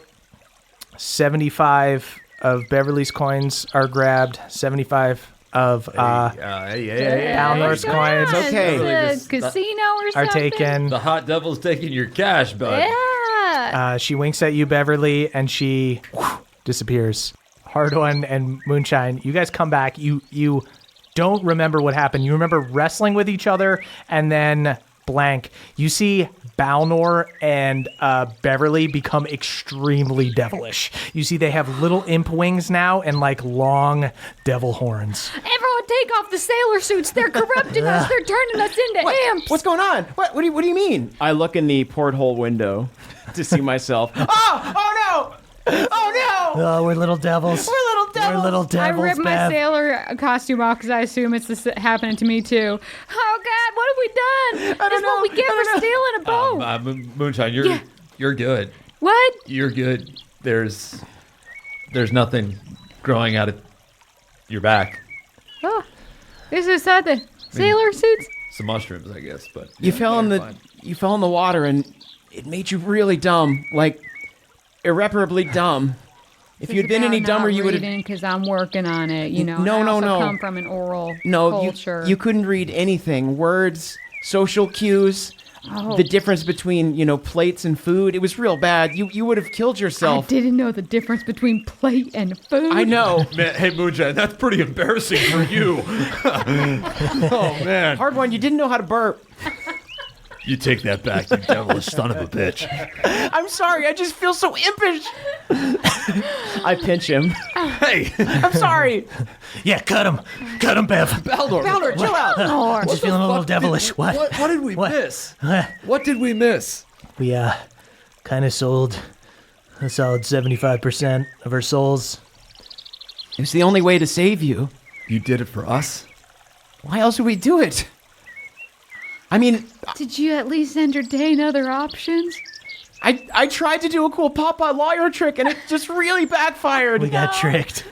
75 of Beverly's coins are grabbed. 75 of Balnor's coins okay. It's a casino or are something. taken. The hot devil's taking your cash, bud. Yeah. She winks at you, Beverly, and she disappears. Hard One and Moonshine, you guys come back. You don't remember what happened. You remember wrestling with each other, and then blank. You see Balnor and Beverly become extremely devilish. You see they have little imp wings now and like long devil horns. Everyone take off the sailor suits. They're corrupting us. They're turning us into imps. What's going on? What do you mean? I look in the porthole window to see myself. Oh no! Oh no! Oh, we're little devils. We're little devils. We're little I devils, ripped my Bev. sailor costume off because I assume it's happening to me too. Oh God, what have we done? I don't That's what we know. get I for don't know. stealing a boat. Moonshine, you're good. What? You're good. There's nothing growing out of your back. Oh, this is something. Sailor suits? Some mushrooms, I guess, but You fell in fine. the water and it made you really dumb, like irreparably dumb. If you'd been any dumber, you would have. Because I'm working on it, you know. No, and I no, also no. come from an oral No, culture. you couldn't read anything. Words, social cues, the difference between, plates and food. It was real bad. You would have killed I yourself. didn't know the difference between plate and food. I know. Man, hey, Moonshine, that's pretty embarrassing for you. Oh, man. Hard one. You didn't know how to burp. You take that back, you devilish son of a bitch. I'm sorry. I just feel so impish. I pinch him. Hey, I'm sorry. Yeah, cut him. Cut him, Bev. Baldur, chill out. I'm just feeling a little devilish. What? What did we miss? What? What did we miss? We, kind of sold a solid 75% of our souls. It was the only way to save you. You did it for us? Why else would we do it? I mean, Did you at least entertain other options? I tried to do a cool Popeye lawyer trick, and it just really backfired. We got tricked.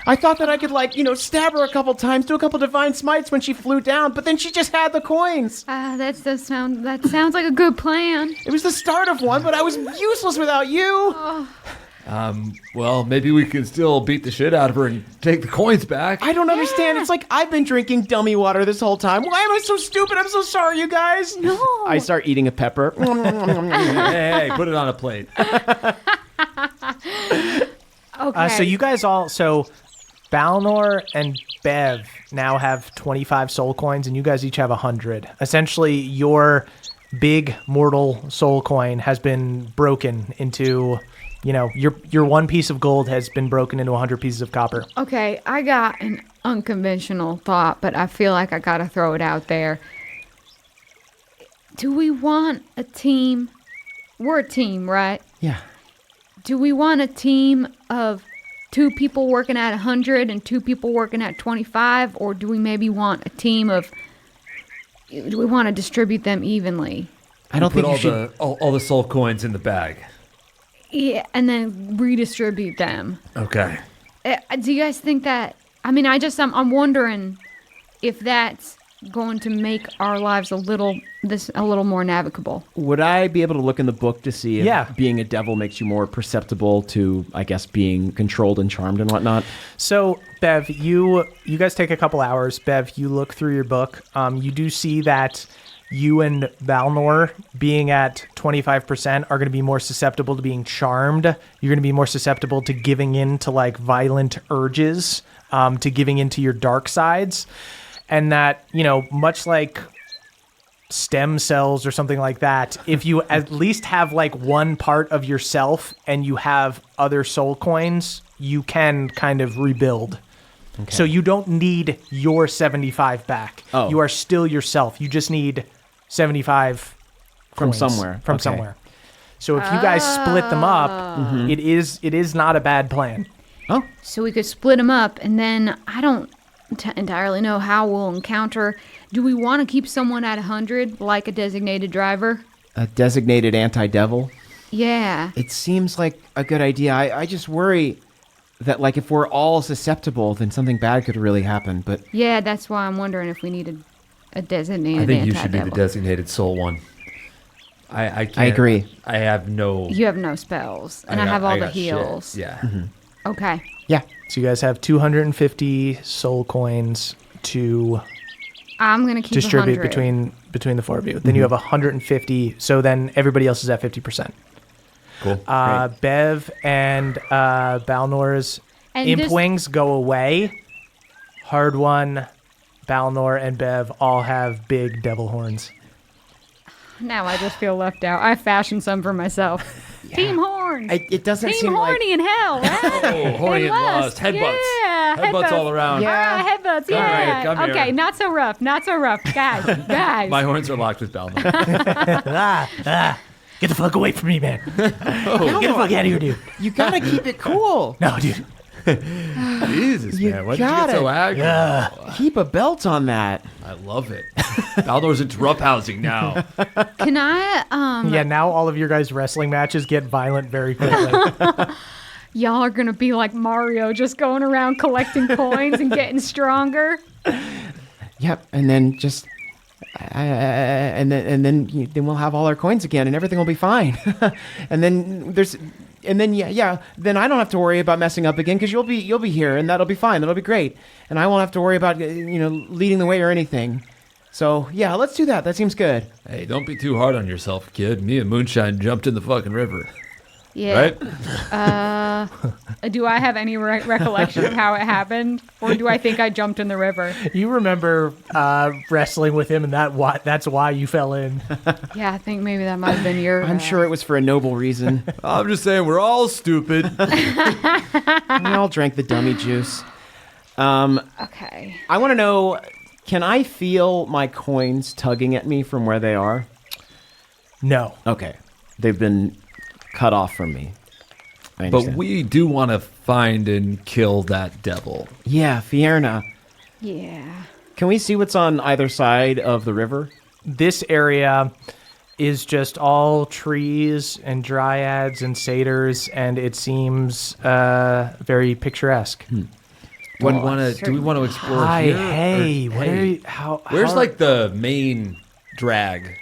I thought that I could, stab her a couple times, do a couple divine smites when she flew down, but then she just had the coins. That sounds like a good plan. It was the start of one, but I was useless without you. Well, maybe we can still beat the shit out of her and take the coins back. I don't understand. It's like I've been drinking dummy water this whole time. Why am I so stupid? I'm so sorry, you guys. No. I start eating a pepper. Hey, put it on a plate. Okay. So you guys Balnor and Bev now have 25 soul coins, and you guys each have 100. Essentially, your big mortal soul coin has been broken into, your one piece of gold has been broken into 100 pieces of copper. Okay, I got an unconventional thought, but I feel like I gotta throw it out there. Do we want a team? We're a team, right? Yeah. Do we want a team of 2 people working at 100 and 2 people working at 25? Or do we maybe want a team of... Do we want to distribute them evenly? I don't Put think you should. all the soul coins in the bag. Yeah, and then redistribute them. Okay. Do you guys think that... I'm wondering if that's going to make our lives a little more navigable. Would I be able to look in the book to see if being a devil makes you more perceptible to, I guess, being controlled and charmed and whatnot? So, Bev, you guys take a couple hours. Bev, you look through your book. You do see that you and Balnor, being at 25%, are going to be more susceptible to being charmed. You're going to be more susceptible to giving in to, violent urges, to giving into your dark sides. And that, much like stem cells or something like that, if you at least have one part of yourself and you have other soul coins, you can kind of rebuild. Okay. So you don't need your 75 back. Oh. You are still yourself. You just need 75 From coins somewhere. From Okay. somewhere. So if you guys split them up, it is not a bad plan. Oh. So we could split them up, and then I don't entirely know how we'll encounter. Do we want to keep someone at 100, like a designated driver? A designated anti-devil? Yeah. It seems like a good idea. I just worry that, if we're all susceptible, then something bad could really happen. But Yeah, that's why I'm wondering if we need a designated I think you anti-devil. should be the designated soul one. I can't. I agree. I have no... You have no spells, and I have all the got shit. heals. Yeah. Okay. yeah. So you guys have 250 soul coins to I'm going to keep distribute 100. between the 4 of you. Then you have 150. So then everybody else is at 50%. Cool. Bev and Balnor's And imp this- wings go away. Hard one. Balnor and Bev all have big devil horns. Now I just feel left out. I fashioned some for myself. Team horns. It doesn't Team seem horny in hell. Right? Oh, horny and lust. Headbutts. Yeah, Headbutts all around. Yeah. Ah, headbutts. Come Yeah. here, come here. Okay, not so rough. Not so rough, guys. Guys. My horns are locked with Balnor. Get the fuck away from me, man. Get the fuck out of here, dude. You gotta keep it cool. No, dude. Jesus, You man. Why did you get got so it. aggro? Keep a belt on that. I love it. Balnor's into roughhousing now. Can I, Yeah, now all of your guys' wrestling matches get violent very quickly. y'all are going to be like Mario, just going around collecting coins and getting stronger? Yep, and then just, then we'll have all our coins again, and everything will be fine. And then and then then I don't have to worry about messing up again because you'll be here and that'll be fine. That'll be great, and I won't have to worry about leading the way or anything. So yeah, let's do that. That seems good. Hey, don't be too hard on yourself, kid. Me and Moonshine jumped in the fucking river. Yeah. Right? Do I have any recollection of how it happened, or do I think I jumped in the river? You remember wrestling with him, and that's why you fell in. Yeah, I think maybe that might have been your. I'm sure it was for a noble reason. I'm just saying we're all stupid. We all drank the dummy juice. Okay. I want to know, can I feel my coins tugging at me from where they are? No. Okay. They've been cut off from me. I But understand. we do want to find and kill that devil. Yeah, Fierna. Yeah. Can we see what's on either side of the river? This area is just all trees and dryads and satyrs, and it seems very picturesque. Do we want to explore Hi, here? hey, Or- what are you, how? Where's how- like the main drag?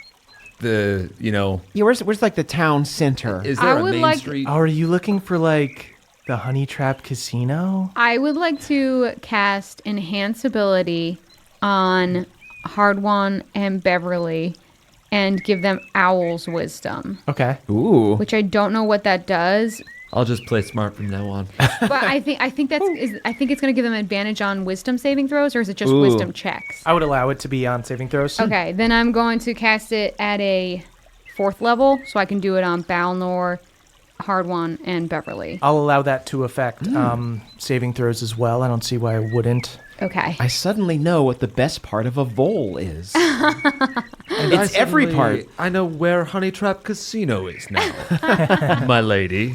Yeah, where's like the town center? Is I there a would main like- street? Oh, are you looking for like the Honey Trap Casino? I would like to cast Enhance Ability on Hardwan and Beverly and give them Owl's Wisdom, Okay. Ooh. which I don't know what that does, I'll just play smart from now on. but I think it's going to give them advantage on Wisdom saving throws, or is it just Ooh. Wisdom checks? I would allow it to be on saving throws. Okay, then I'm going to cast it at a 4th level, so I can do it on Balnor, Hardwan, and Beverly. I'll allow that to affect saving throws as well. I don't see why I wouldn't. Okay. I suddenly know what the best part of a vole is. And It's every part. I know where Honey Trap Casino is now, my lady.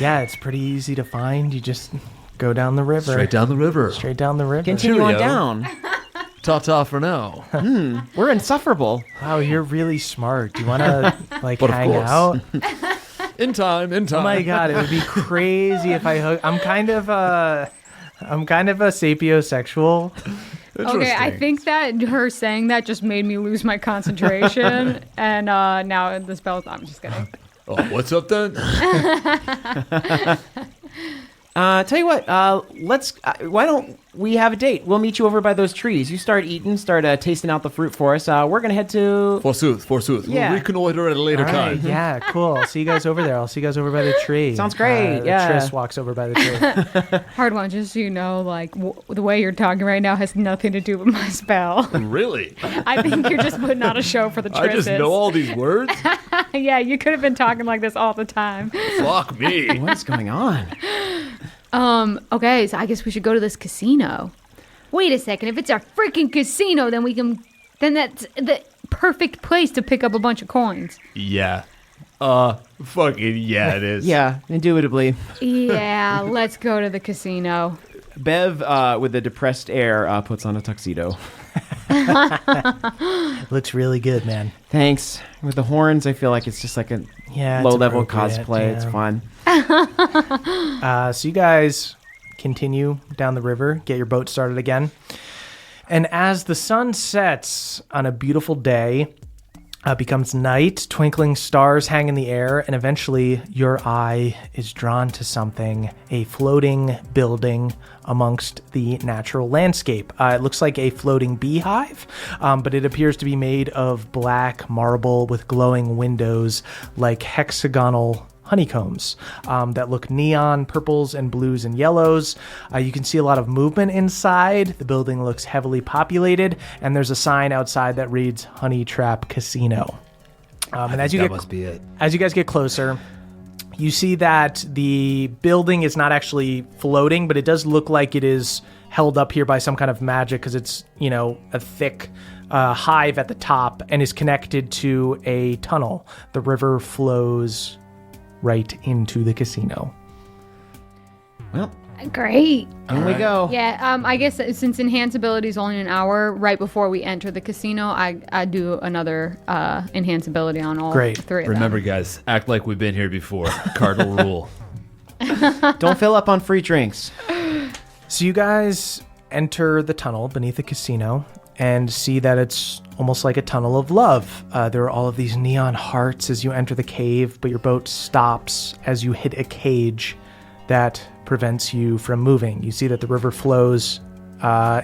Yeah, it's pretty easy to find. You just go down the river. Straight down the river. Straight down the river. Continue on Cheerio. down. Ta-ta for now. We're insufferable. Wow, you're really smart. Do you want to like But of hang course. out? In time. Oh my god, it would be crazy if I hook. I'm kind of a sapiosexual. Okay, I think that her saying that just made me lose my concentration, and now the spell. I'm just kidding. Oh, what's up then? Tell you what, why don't we have a date? We'll meet you over by those trees. You start eating, tasting out the fruit for us. We're going to head to... Forsooth. Yeah. We'll reconnoiter at a later All right, time. yeah, cool. I'll see you guys over there. I'll see you guys over by the tree. Sounds great, yeah. Triss walks over by the tree. Hard one, just so you know, like the way you're talking right now has nothing to do with my spell. Really? I think you're just putting on a show for the I just Trisses. know all these words? Yeah, you could have been talking like this all the time. Fuck me. What's going on? Okay, so I guess we should go to this casino. Wait a second, if it's a freaking casino, then that's the perfect place to pick up a bunch of coins. Yeah. Fucking yeah, it is. Yeah, indubitably. Yeah, let's go to the casino. Bev, with a depressed air, puts on a tuxedo. Looks really good, man. Thanks. With the horns, I feel like it's just like a Yeah, it's low-level appropriate, cosplay. yeah. It's fun. So you guys continue down the river, get your boat started again. And as the sun sets on a beautiful day, becomes night, twinkling stars hang in the air, and eventually your eye is drawn to something, a floating building amongst the natural landscape. It looks like a floating beehive, but it appears to be made of black marble with glowing windows like hexagonal honeycombs that look neon purples and blues and yellows. You can see a lot of movement inside. The building looks heavily populated, and there's a sign outside that reads Honey Trap Casino. And as you must be it. as you guys get closer, you see that the building is not actually floating, but it does look like it is held up here by some kind of magic because it's, a thick hive at the top and is connected to a tunnel. The river flows right into the casino. Well, Great. in we go. Yeah, I guess since enhance ability is only an hour, right before we enter the casino, I do another enhance ability on all Great. three of Remember, them. guys, act like we've been here before. Cardinal rule. Don't fill up on free drinks. So you guys enter the tunnel beneath the casino, and see that it's almost like a tunnel of love. There are all of these neon hearts as you enter the cave, but your boat stops as you hit a cage that prevents you from moving. You see that the river flows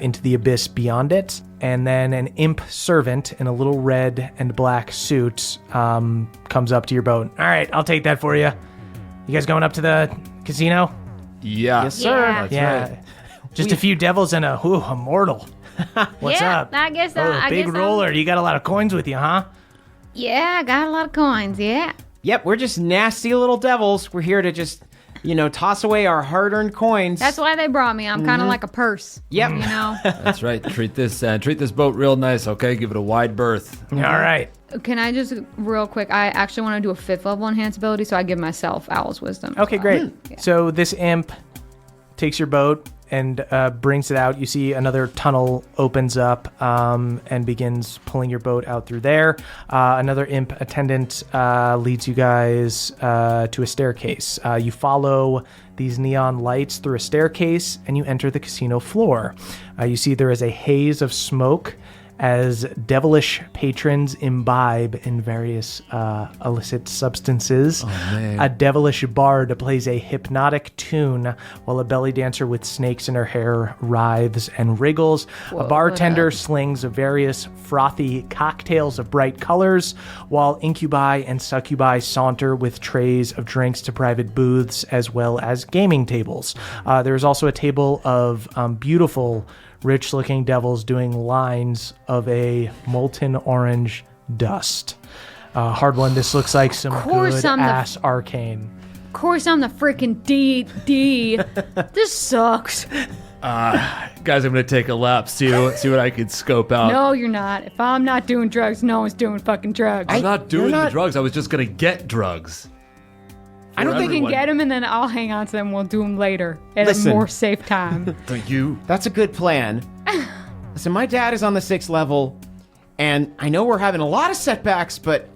into the abyss beyond it, and then an imp servant in a little red and black suit comes up to your boat. All right, I'll take that for you. You guys going up to the casino? Yeah. Yes, sir. Yeah. That's right. Just a few devils and a mortal. What's Yeah, up? I guess Big roller. You got a lot of coins with you, huh? Yeah, I got a lot of coins, yeah. Yep, we're just nasty little devils. We're here to just, toss away our hard-earned coins. That's why they brought me. I'm kind of like a purse. Yep. You know? That's right. Treat this boat real nice, okay? Give it a wide berth. All right. Can I just, real quick, I actually want to do a 5th level enhance ability, so I give myself Owl's Wisdom. Okay, great. Yeah. So this imp takes your boat and brings it out. You see another tunnel opens up and begins pulling your boat out through there. Another imp attendant leads you guys to a staircase. You follow these neon lights through a staircase and you enter the casino floor. You see there is a haze of smoke as devilish patrons imbibe in various illicit substances. Oh, man. A devilish bard plays a hypnotic tune while a belly dancer with snakes in her hair writhes and wriggles. A bartender slings various frothy cocktails of bright colors, while incubi and succubi saunter with trays of drinks to private booths as well as gaming tables. There's also a table of beautiful rich-looking devils doing lines of a molten orange dust. Hard one. This looks like some course good-ass arcane. Of course, I'm the freaking D. This sucks. Guys, I'm going to take a lap, see what I can scope out. No, you're not. If I'm not doing drugs, no one's doing fucking drugs. I'm not doing the drugs. I was just going to get drugs. I don't think you can everyone. get them, and then I'll hang on to them. We'll do them later at Listen. a more safe time. Thank you. That's a good plan. Listen, my dad is on the 6th level, and I know we're having a lot of setbacks, but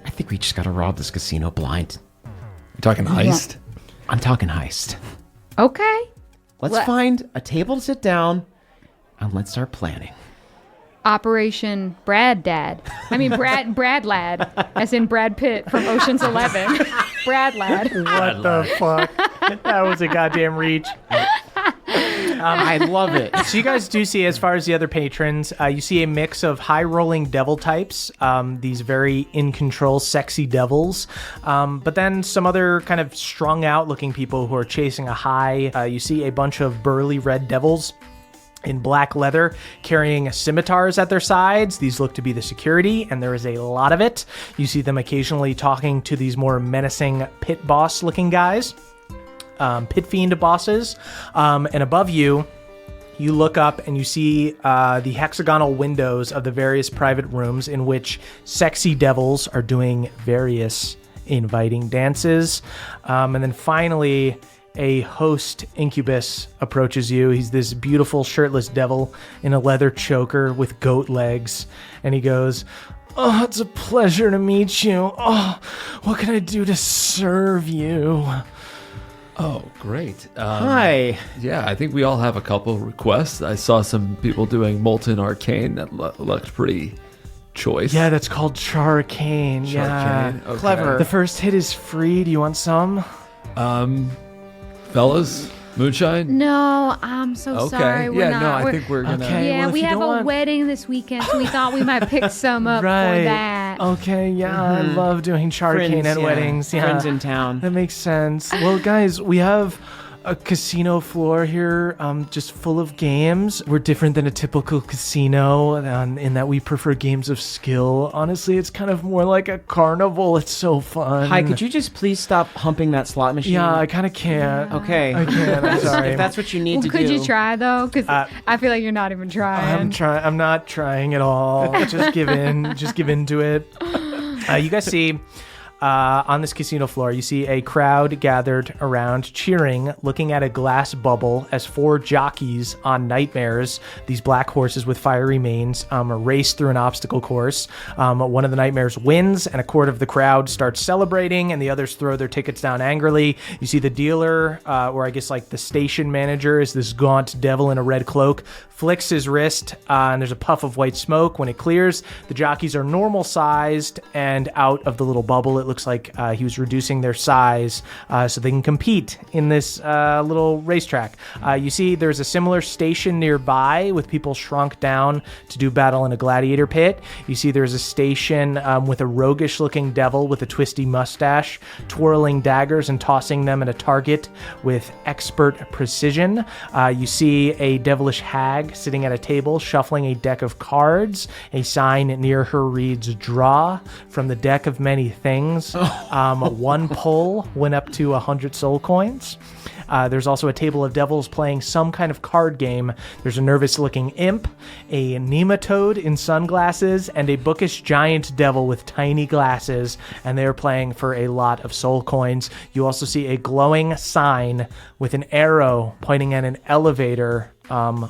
I think we just gotta rob this casino blind. You talking heist? I'm talking heist. Okay. Let's find a table to sit down, and let's start planning. Operation Brad Lad, as in Brad Pitt from Ocean's 11. Brad Lad. What the fuck? That was a goddamn reach. I love it. So you guys do see, as far as the other patrons, you see a mix of high-rolling devil types, these very in-control, sexy devils, but then some other kind of strung-out looking people who are chasing a high. You see a bunch of burly red devils in black leather carrying scimitars at their sides. These look to be the security, and there is a lot of it. You see them occasionally talking to these more menacing pit boss looking guys, pit fiend bosses, and above you look up and you see the hexagonal windows of the various private rooms in which sexy devils are doing various inviting dances. And then finally, a host incubus approaches you. He's this beautiful shirtless devil in a leather choker with goat legs. And he goes, "Oh, it's a pleasure to meet you. Oh, what can I do to serve you?" Oh, great. Hi. Yeah, I think we all have a couple requests. I saw some people doing Molten Arcane that looked pretty choice. Yeah, that's called Charcane. Yeah. Charcane, okay. Clever. The first hit is free. Do you want some? Fellas, moonshine? No, I'm so sorry. We're yeah, not. no, I think we're gonna. Okay. Yeah, well, if we you have don't a want- wedding this weekend, so we thought we might pick some up for that. Okay, yeah, I love doing Charcane at weddings. Yeah. Friends in town. That makes sense. Well, guys, we have a casino floor here, just full of games. We're different than a typical casino in that we prefer games of skill. Honestly, it's kind of more like a carnival. It's so fun. Hi, could you just please stop humping that slot machine? Yeah, I kind of can't. Okay. I can't. I'm sorry. If that's what you need Well, to could do. you try though? Because I feel like you're not even trying. I'm not trying at all. Just give in. Just give in to it. You guys see On this casino floor, you see a crowd gathered around, cheering, looking at a glass bubble as 4 jockeys on Nightmares, these black horses with fiery manes, race through an obstacle course. One of the Nightmares wins, and a quarter of the crowd starts celebrating, and the others throw their tickets down angrily. You see the dealer, or I guess like the station manager, is this gaunt devil in a red cloak, flicks his wrist, and there's a puff of white smoke. When it clears, the jockeys are normal sized, and out of the little bubble, it looks like he was reducing their size so they can compete in this little racetrack. You see there's a similar station nearby with people shrunk down to do battle in a gladiator pit. You see there's a station with a roguish looking devil with a twisty mustache, twirling daggers and tossing them at a target with expert precision. You see a devilish hag sitting at a table shuffling a deck of cards. A sign near her reads, "Draw from the deck of many things." One pull went up to 100 soul coins. There's also a table of devils playing some kind of card game. There's a nervous-looking imp, a nematode in sunglasses, and a bookish giant devil with tiny glasses, and they're playing for a lot of soul coins. You also see a glowing sign with an arrow pointing at an elevator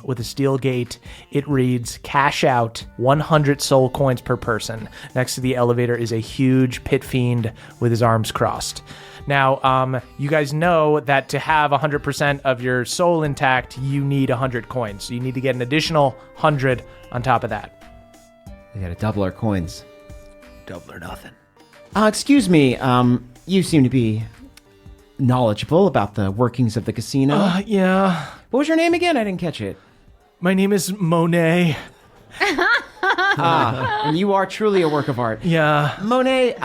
with a steel gate. It reads, "Cash out 100 soul coins per person." Next to the elevator is a huge pit fiend with his arms crossed. Now, you guys know that to have 100% of your soul intact, you need 100 coins. So you need to get an additional 100 on top of that. We gotta double our coins. Double or nothing. Excuse me, you seem to be knowledgeable about the workings of the casino. Yeah. What was your name again? I didn't catch it. My name is Monet. And you are truly a work of art. Yeah. Monet,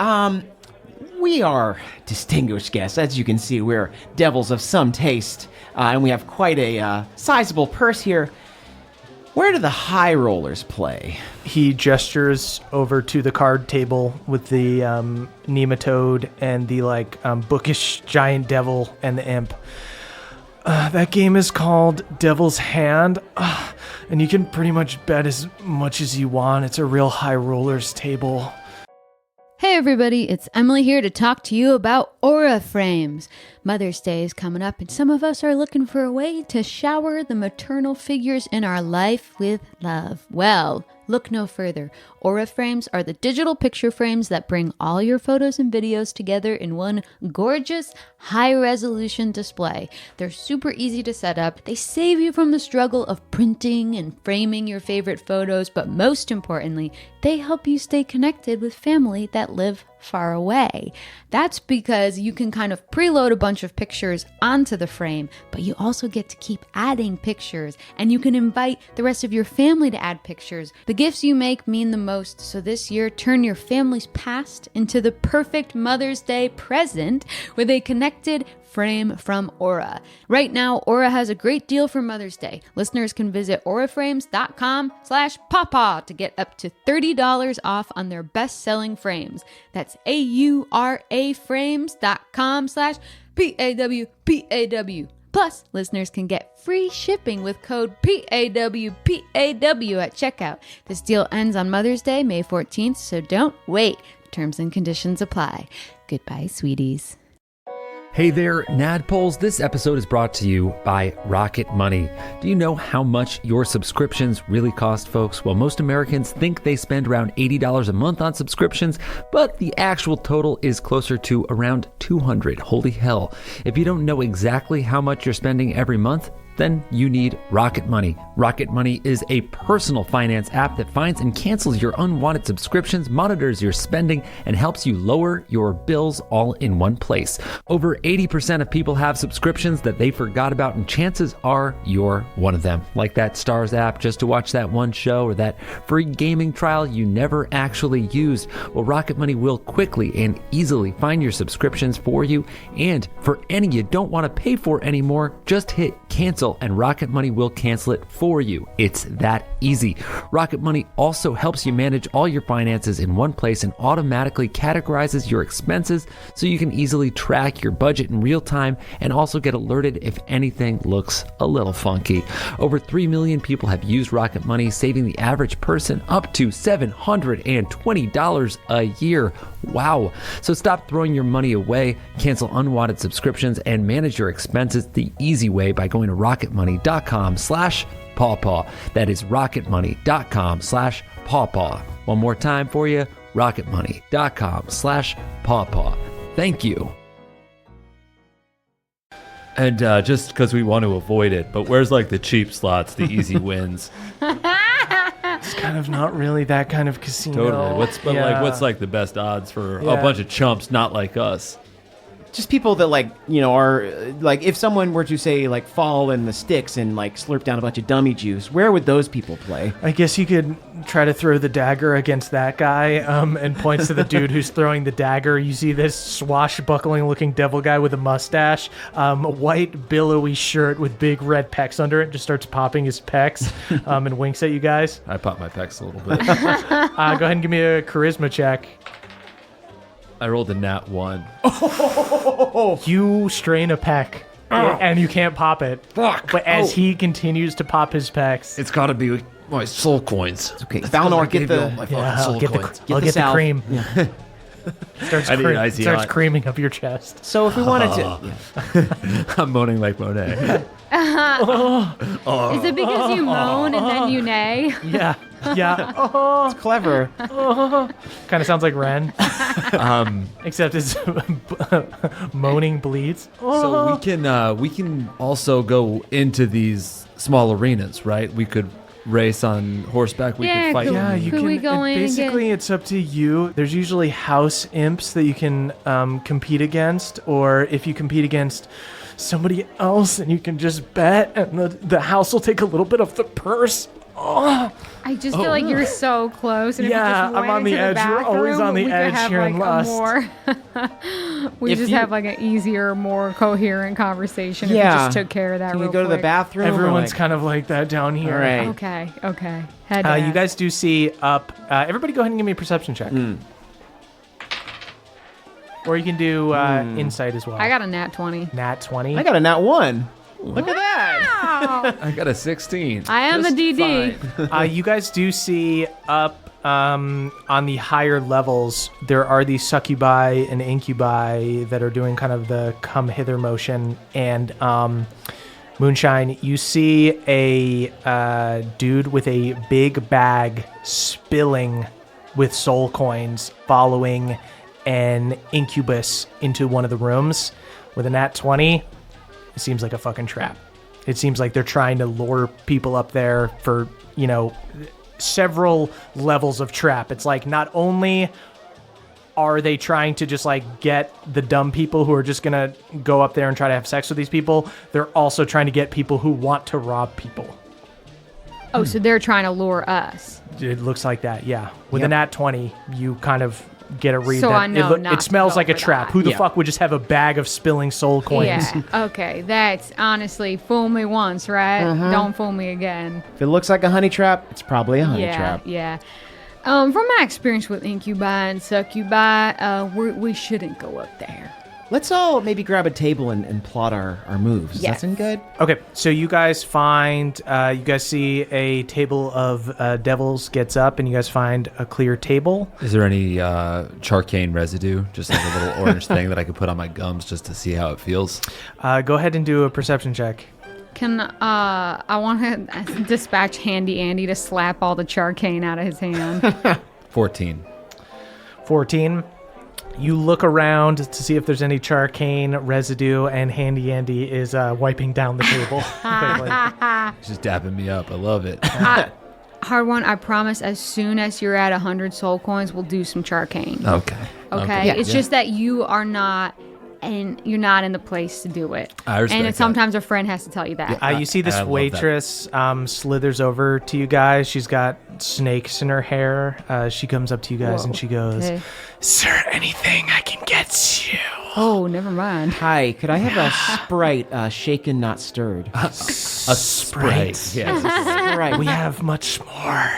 we are distinguished guests. As you can see, we're devils of some taste, and we have quite a sizable purse here. Where do the high rollers play? He gestures over to the card table with the nematode and the bookish giant devil and the imp. That game is called Devil's Hand, and you can pretty much bet as much as you want. It's a real high rollers table. Hey everybody, it's Emily here to talk to you about Aura Frames. Mother's Day is coming up and some of us are looking for a way to shower the maternal figures in our life with love. Well, look no further. Aura Frames are the digital picture frames that bring all your photos and videos together in one gorgeous, high-resolution display. They're super easy to set up. They save you from the struggle of printing and framing your favorite photos, but most importantly, they help you stay connected with family that live far away. That's because you can kind of preload a bunch of pictures onto the frame, but you also get to keep adding pictures, and you can invite the rest of your family to add pictures. The gifts you make mean the most, so this year, turn your family's past into the perfect Mother's Day present with a connected frame from Aura. Right now, Aura has a great deal for Mother's Day. Listeners can visit auraframes.com/papa to get up to $30 off on their best-selling frames. That's auraframes.com/PAWPAW. Plus, listeners can get free shipping with code PAWPAW at checkout. This deal ends on Mother's Day, May 14th, so don't wait. Terms and conditions apply. Goodbye, sweeties. Hey there, Nadpoles. This episode is brought to you by Rocket Money. Do you know how much your subscriptions really cost, folks? Well, most Americans think they spend around $80 a month on subscriptions, but the actual total is closer to around $200. Holy hell. If you don't know exactly how much you're spending every month, then you need Rocket Money. Rocket Money is a personal finance app that finds and cancels your unwanted subscriptions, monitors your spending, and helps you lower your bills all in one place. Over 80% of people have subscriptions that they forgot about, and chances are you're one of them. Like that Stars app just to watch that one show, or that free gaming trial you never actually used. Well, Rocket Money will quickly and easily find your subscriptions for you, and for any you don't want to pay for anymore, just hit cancel and Rocket Money will cancel it for you. It's that easy. Rocket Money also helps you manage all your finances in one place and automatically categorizes your expenses so you can easily track your budget in real time and also get alerted if anything looks a little funky. Over 3 million people have used Rocket Money, saving the average person up to $720 a year. Wow. So stop throwing your money away, cancel unwanted subscriptions, and manage your expenses the easy way by going to rocketmoney.com/pawpaw. That is rocketmoney.com/pawpaw. One more time for you, rocketmoney.com/pawpaw. Thank you. And just because we want to avoid it, but where's like the cheap slots, the easy wins? It's kind of not really that kind of casino. Totally. What's like the best odds for a bunch of chumps not like us? Just people that are like, if someone were to say like fall in the sticks and like slurp down a bunch of dummy juice, where would those people play? I guess you could try to throw the dagger against that guy, and points to the dude who's throwing the dagger. You see this swashbuckling looking devil guy with a mustache, a white billowy shirt with big red pecs under it, just starts popping his pecs, and winks at you guys. I pop my pecs a little bit. Go ahead and give me a charisma check. I rolled a nat 1. You strain a pec, and you can't pop it. Fuck. But as he continues to pop his pecs, It's got to be my soul coins. It's okay. Valnor, get the I'll get the salve. cream. Starts, I need an icy starts hot. creaming up your chest. So if we wanted to, I'm moaning like Monet. Is it because you moan and then you neigh? Yeah. it's clever. Kind of sounds like Ren. Except it's moaning bleeds. So we can also go into these small arenas, right? We could race on horseback. We Yeah, could fight. cool. Yeah, you Could can. we go in and basically, it's up to you. There's usually house imps that you can compete against, or if you compete against somebody else, and you can just bet, and the house will take a little bit of the purse. Oh, I just feel like you're so close. And Yeah, if you just I'm went on the into edge. You're always bathroom, on the we could edge have, here in like, Lust. a more we If just you- have like an easier, more coherent conversation if Yeah. we just took care of that Can real you go to the quick. bathroom? or, everyone's like- kind of like that down here. All right. Okay. Head You down. guys do see up. Everybody, go ahead and give me a perception check. Or you can do insight as well. I got a nat 20. Nat 20. I got a nat 1. Look at that. I got a 16. I am a Just DD. fine. You guys do see up on the higher levels, there are these succubi and incubi that are doing kind of the come hither motion. And Moonshine, you see a dude with a big bag spilling with soul coins following an incubus into one of the rooms with a nat 20. It seems like a fucking trap. It seems like they're trying to lure people up there for, several levels of trap. It's like not only are they trying to just like get the dumb people who are just gonna go up there and try to have sex with these people, they're also trying to get people who want to rob people. Oh, so they're trying to lure us. It looks like that, yeah. With Yep. a nat 20, you kind of get a read So that I know not it to smells go like a for trap. that. Who the Yeah. fuck would just have a bag of spilling soul coins? Yeah. Okay. That's honestly fool me once, right? Don't fool me again. If it looks like a honey trap, it's probably a honey Yeah. trap. Yeah. From my experience with incubi and succubi, we shouldn't go up there. Let's all maybe grab a table and plot our moves. Does that Yes. sound good? Okay, so you guys find, you guys see a table of devils gets up, and you guys find a clear table. Is there any charcane residue? Just like a little orange thing that I could put on my gums just to see how it feels? Go ahead and do a perception check. Can I want to dispatch Handy Andy to slap all the charcane out of his hand? 14. 14. You look around to see if there's any charcane residue, and Handy Andy is wiping down the table. quickly. It's just dapping me up. I love it. Hard one. I promise. As soon as you're at 100 soul coins, we'll do some charcane. Okay. Okay. Yeah. It's just that you are not, and you're not in the place to do it. I respect and that. sometimes a friend has to tell you that. You see this I love that. waitress slithers over to you guys. She's got snakes in her hair. She comes up to you guys Whoa. and she goes, Okay. "Sir, anything I can get you?" Oh, never mind. Hi, could I have a Sprite, shaken, not stirred? A Sprite. Yes. Sprite. We have much more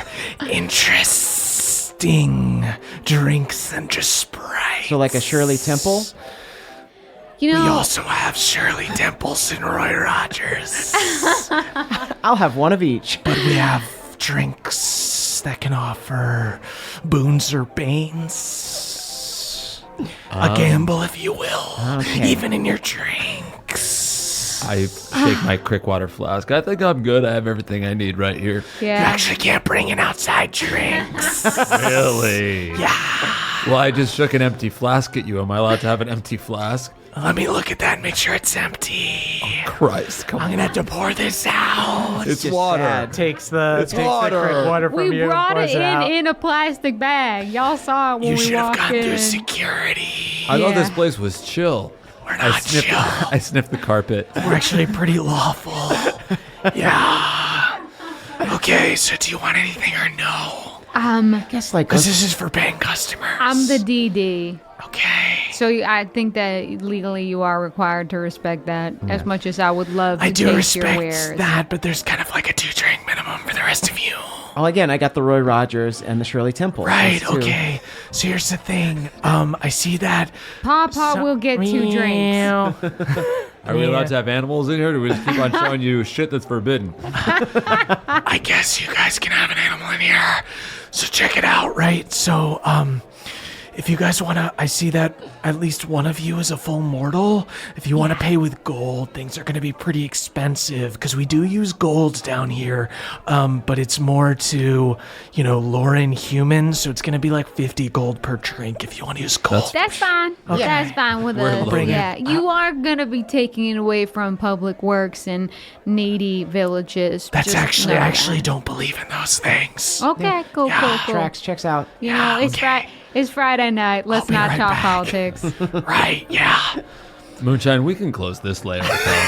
interesting drinks than just Sprite. So like a Shirley Temple? You know, We also have Shirley Temples and Roy Rogers. I'll have one of each. But we have drinks that can offer boons or banes. A gamble, if you will. Okay. Even in your drinks. I shake my Crickwater flask. I think I'm good. I have everything I need right here. You Yeah. actually can't bring in outside drinks. Really? Yeah. Well, I just shook an empty flask at you. Am I allowed to have an empty flask? Let me look at that and make sure it's empty. Christ, come I'm on. gonna have to pour this out. It's just water. sad. Takes the It's water. water from We you. brought and it pours out. in a plastic bag. Y'all saw it when You we should have walked gone through in. security. I thought this Yeah. place was chill. We're not chill. I sniffed the carpet. We're actually pretty lawful. Yeah. Okay, so do you want anything or no? I guess like Because this is for paying customers. I'm the DD. Okay. So I think that legally you are required to respect that as much as I would love to I do taste your respect wares. that, but there's kind of like a 2-drink minimum for the rest of you. well, again, I got the Roy Rogers and the Shirley Temple. Right, Those two. okay. So here's the thing. I see that. Papa will get 2 drinks. Are we allowed to have animals in here? Or do we just keep on showing you shit that's forbidden? I guess you guys can have an animal in here. So check it out, right? So, if you guys want to, I see that at least one of you is a full mortal. If you want to pay with gold, things are going to be pretty expensive because we do use gold down here. But it's more to, lure in humans. So it's going to be like 50 gold per drink if you want to use gold. That's fine. That's fine with We're us. loaded. Yeah, you are gonna be taking it away from public works and needy villages. That's Just actually, know I that. actually don't believe in those things. Okay, cool. Tracks checks out. You know, it's Friday night. Let's be not right talk back. politics. Right, yeah. Moonshine, we can close this later. Okay?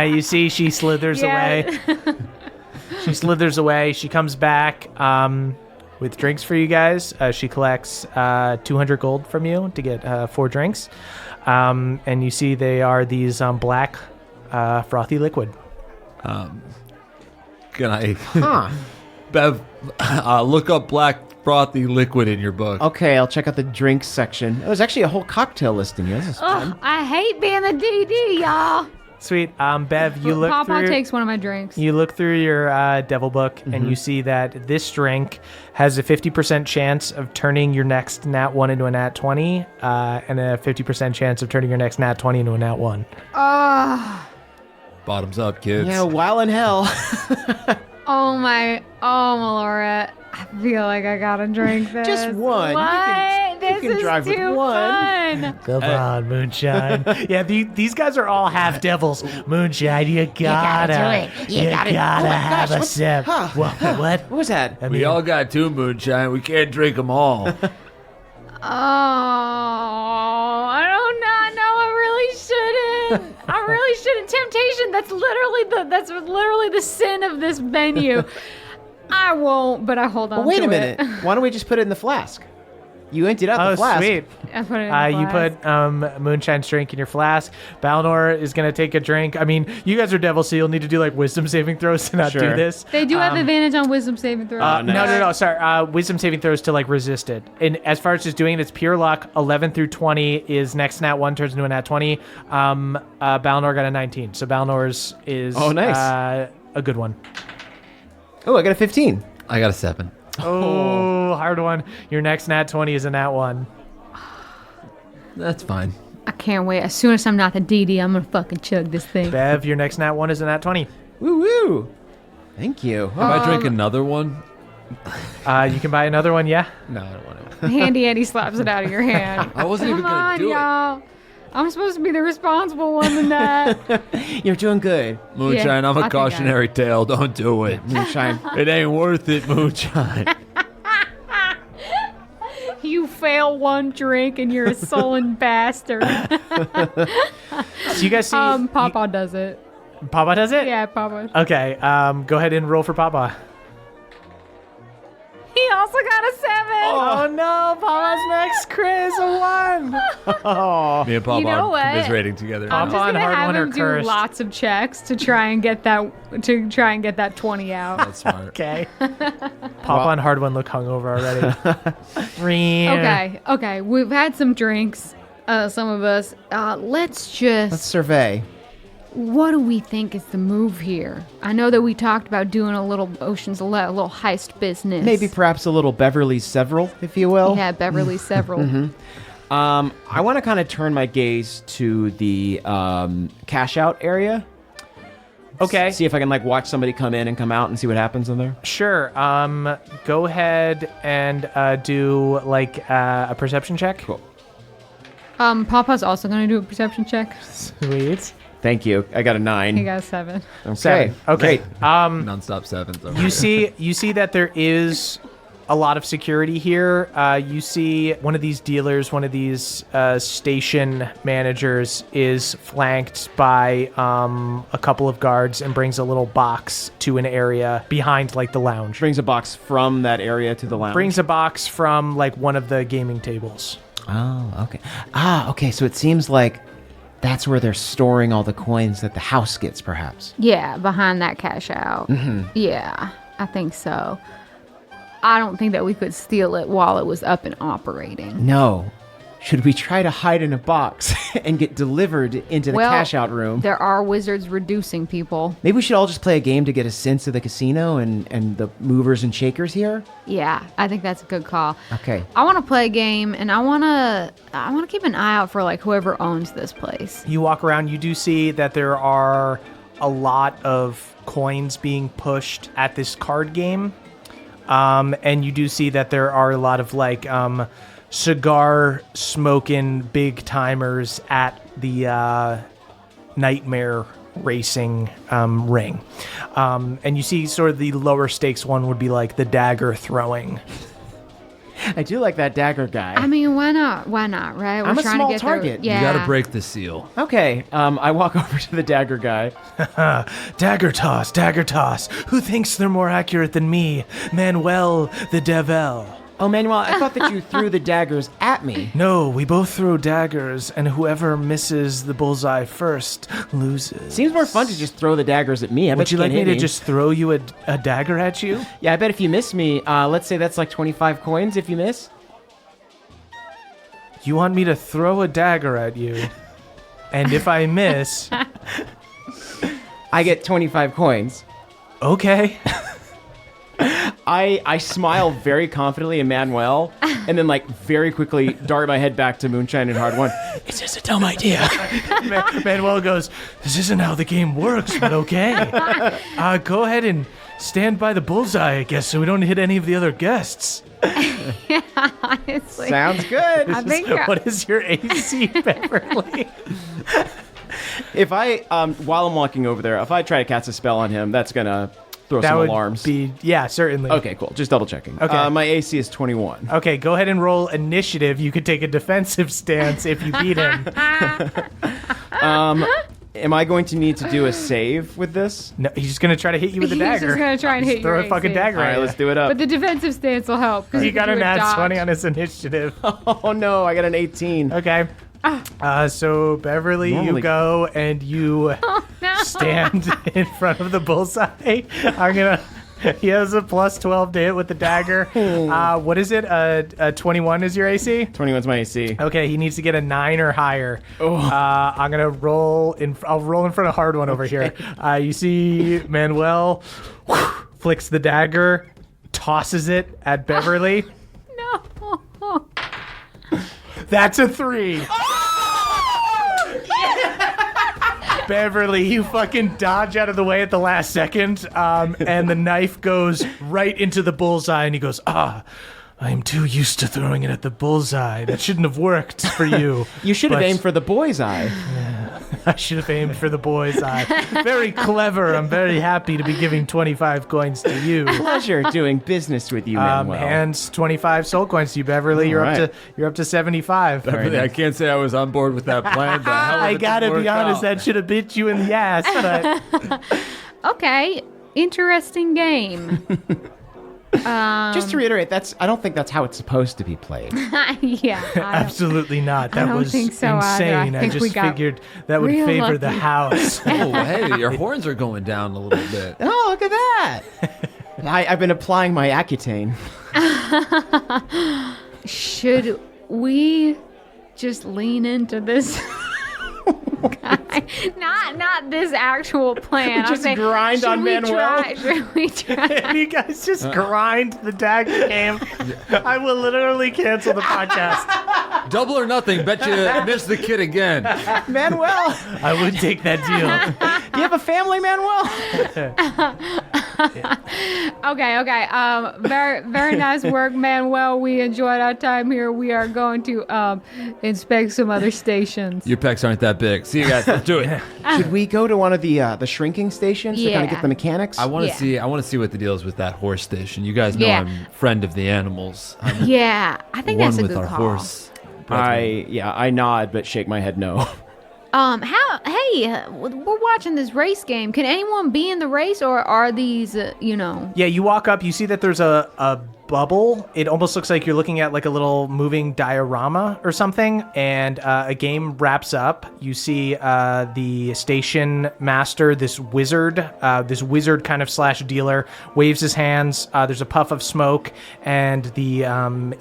You see, she slithers Yeah. away. She slithers away. She comes back with drinks for you guys. She collects 200 gold from you to get 4 drinks. And you see they are these black frothy liquid. Can I, Huh. Bev, look up black frothy liquid in your book? Okay, I'll check out the drinks section. It was actually a whole cocktail listing here. This is fun. Ugh, I hate being the DD, y'all. Sweet. Bev, you look Papa through. takes one of my drinks. You look through your devil book and you see that this drink has a 50% chance of turning your next nat 1 into a nat 20 and a 50% chance of turning your next nat 20 into a nat 1. Bottoms up, kids. Yeah, while in hell. Oh, Melora. I feel like I gotta drink this. Just one. You What? can- this you can is drive with too one. fun. Come on, Moonshine. Yeah, these guys are all half devils. Moonshine, you gotta have a sip. Huh. What? What was that? I We mean, all got 2 moonshine. We can't drink them all. Oh, I don't know. I really shouldn't. I really shouldn't. Temptation. That's literally the sin of this venue. I won't, but I hold on. Well, wait to a minute. It. Why don't we just put it in the flask? You emptied out oh, the flask. sweet. I put it in the You glass. put Moonshine's drink in your flask. Balnor is going to take a drink. I mean, you guys are devils, so you'll need to do like wisdom saving throws to not do Sure. this. They do have advantage on wisdom saving throws. No. Sorry. Wisdom saving throws to like resist it. And as far as just doing it, it's pure luck. 11 through 20 is next nat 1 turns into a nat 20. Balnor got a 19. So Balnor's is Oh, nice. A good one. Oh, I got a 15. I got a 7. Oh, hard one. Your next nat 20 is a nat 1. That's fine. I can't wait. As soon as I'm not the DD, I'm gonna fucking chug this thing. Bev, your next nat 1 is a nat 20. Woo woo. Thank you. If I drink another one? You can buy another one, yeah? No, I don't want to. Handy Andy slaps it out of your hand. I wasn't even Come going on, to do y'all. I'm supposed to be the responsible one in that. You're doing good. it. Moonshine, Yeah, I'm I a think cautionary tale. Don't do it. Moonshine. It ain't worth it, Moonshine. You fail one drink and you're a sullen bastard. So you guys see. Papa does it. Papa does it? Yeah, Papa. Okay, go ahead and roll for Papa. He also got a 7. Oh no, Papa's next Chris, a 1. Me and Papa You know are what? commiserating together. I'm Papa just and gonna hard have one are him do cursed. lots of checks to try and get that 20 out. That's smart. Okay. Papa and Hard One look hungover already. Okay. We've had some drinks, some of us. Let's Let's survey. what do we think is the move here? I know that we talked about doing a little Ocean's 11, a little heist business. Maybe perhaps a little Beverly Several, if you will. Yeah, Beverly several. I want to kind of turn my gaze to the cash out area. Okay. See if I can like watch somebody come in and come out and see what happens in there. Sure. Go ahead and do like a perception check. Cool. Papa's also going to do a perception check. Sweet. Thanh you. I got a 9. He got a 7. Okay. 7. Okay. Great. Non-stop sevens. Over You here. see that there is a lot of security here. You see one of these dealers, one of these station managers is flanked by a couple of guards and brings a little box to an area behind like the lounge. Brings a box from that area to the lounge. Brings a box from like one of the gaming tables. Oh, okay. Okay. So it seems like that's where they're storing all the coins that the house gets, perhaps. Yeah, behind that cash out. Yeah, I think so. I don't think that we could steal it while it was up and operating. No. Should we try to hide in a box and get delivered into the cash out room? There are wizards reducing people. Maybe we should all just play a game to get a sense of the casino and the movers and shakers here. Yeah, I think that's a good call. Okay. I want to play a game, and I want to keep an eye out for like whoever owns this place. You walk around, you do see that there are a lot of coins being pushed at this card game. And you do see that there are a lot of like cigar smoking big timers at the Nightmare Racing ring. And you see sort of the lower stakes one would be like the dagger throwing. I do like that dagger guy. I mean, why not? Why not, right? I'm a trying small to get target. Yeah. You got to break the seal. Okay. I walk over to the dagger guy. Dagger toss, dagger toss. Who thinks they're more accurate than me? Manuel the Devil. Oh, Manuel, I thought that you threw the daggers at me. No, we both throw daggers, and whoever misses the bullseye first loses. Seems more fun to just throw the daggers at me. I Would bet you like can't me hit to just throw you a dagger at you? Yeah, I bet if you miss me, let's say that's like 25 coins if you miss. You want me to throw a dagger at you, and if I miss, I get 25 coins. okay. I smile very confidently at Manuel, and then like very quickly dart my head back to Moonshine and Hard One. It's just a dumb idea. Manuel goes, this isn't how the game works, but okay. Go ahead and stand by the bullseye, I guess, so we don't hit any of the other guests. Yeah, honestly. Sounds good. I think What is your AC, Beverly? If I, while I'm walking over there, if I try to cast a spell on him, that's gonna throw some alarms. Yeah, certainly. Okay, cool. Just double checking. Okay. My AC is 21. Okay, go ahead and roll initiative. You could take a defensive stance if you beat him. Am I going to need to do a save with this? No, he's just gonna try to hit you with a He's dagger. just gonna try and hit Throw your a fucking AC. dagger All at right, you. let's do it up. But the defensive stance will help. 'cause He you got a can do nat dodge. 20 on his initiative. Oh no, I got an 18. Okay. So Beverly, Normally- you go and you No. stand in front of the bullseye. He has a plus 12 to hit with the dagger. What is it? 21 is your AC? 21's my AC. Okay, he needs to get a 9 or higher. Oh. I'm gonna roll in. I'll roll in front of Hard One over here. You see Manuel flicks the dagger, tosses it at Beverly. No. That's a 3. Beverly, you fucking dodge out of the way at the last second, and the knife goes right into the bullseye, and he goes, I'm too used to throwing it at the bullseye. That shouldn't have worked for you. You should have But aimed for the boy's eye. I should have aimed for the boy's eye. Very clever. I'm very happy to be giving 25 coins to you. Pleasure doing business with you, Manuel. Hands 25 soul coins to you, Beverly. You're All up to 75. Beverly, I can't say I was on board with that plan. The hell of I it gotta didn't be work honest, out. that should have bit you in the ass, but Okay. Interesting game. Just to reiterate, I don't think that's how it's supposed to be played. Yeah. absolutely not. That don't was think so either. I insane. I think we just got figured that would real favor the lucky. house. Oh, hey, your horns are going down a little bit. Oh, look at that. I've been applying my Accutane. Should we just lean into this? Not this actual plan. Just grind on Manuel. Should we try? If you guys just grind the dagger game, I will literally cancel the podcast. Double or nothing. Bet you missed the kid again. Manuel, I would take that deal. do you have a family, Manuel? Okay. Very, very nice work, Manuel. We enjoyed our time here. We are going to inspect some other stations. Your pecs aren't that big. See you guys. Let's do it. Should we go to one of the shrinking stations to kind of Yeah. get the mechanics? I want to Yeah. see. I want to see what the deal is with that horse station. You guys know Yeah. I'm friend of the animals. I'm Yeah, I think one that's a with good our call. horse. I nod but shake my head no. We're watching this race game. Can anyone be in the race, or are these, Yeah, you walk up, you see that there's a bubble. It almost looks like you're looking at like a little moving diorama or something, and a game wraps up. You see the station master, this wizard kind of slash dealer, waves his hands. There's a puff of smoke, and the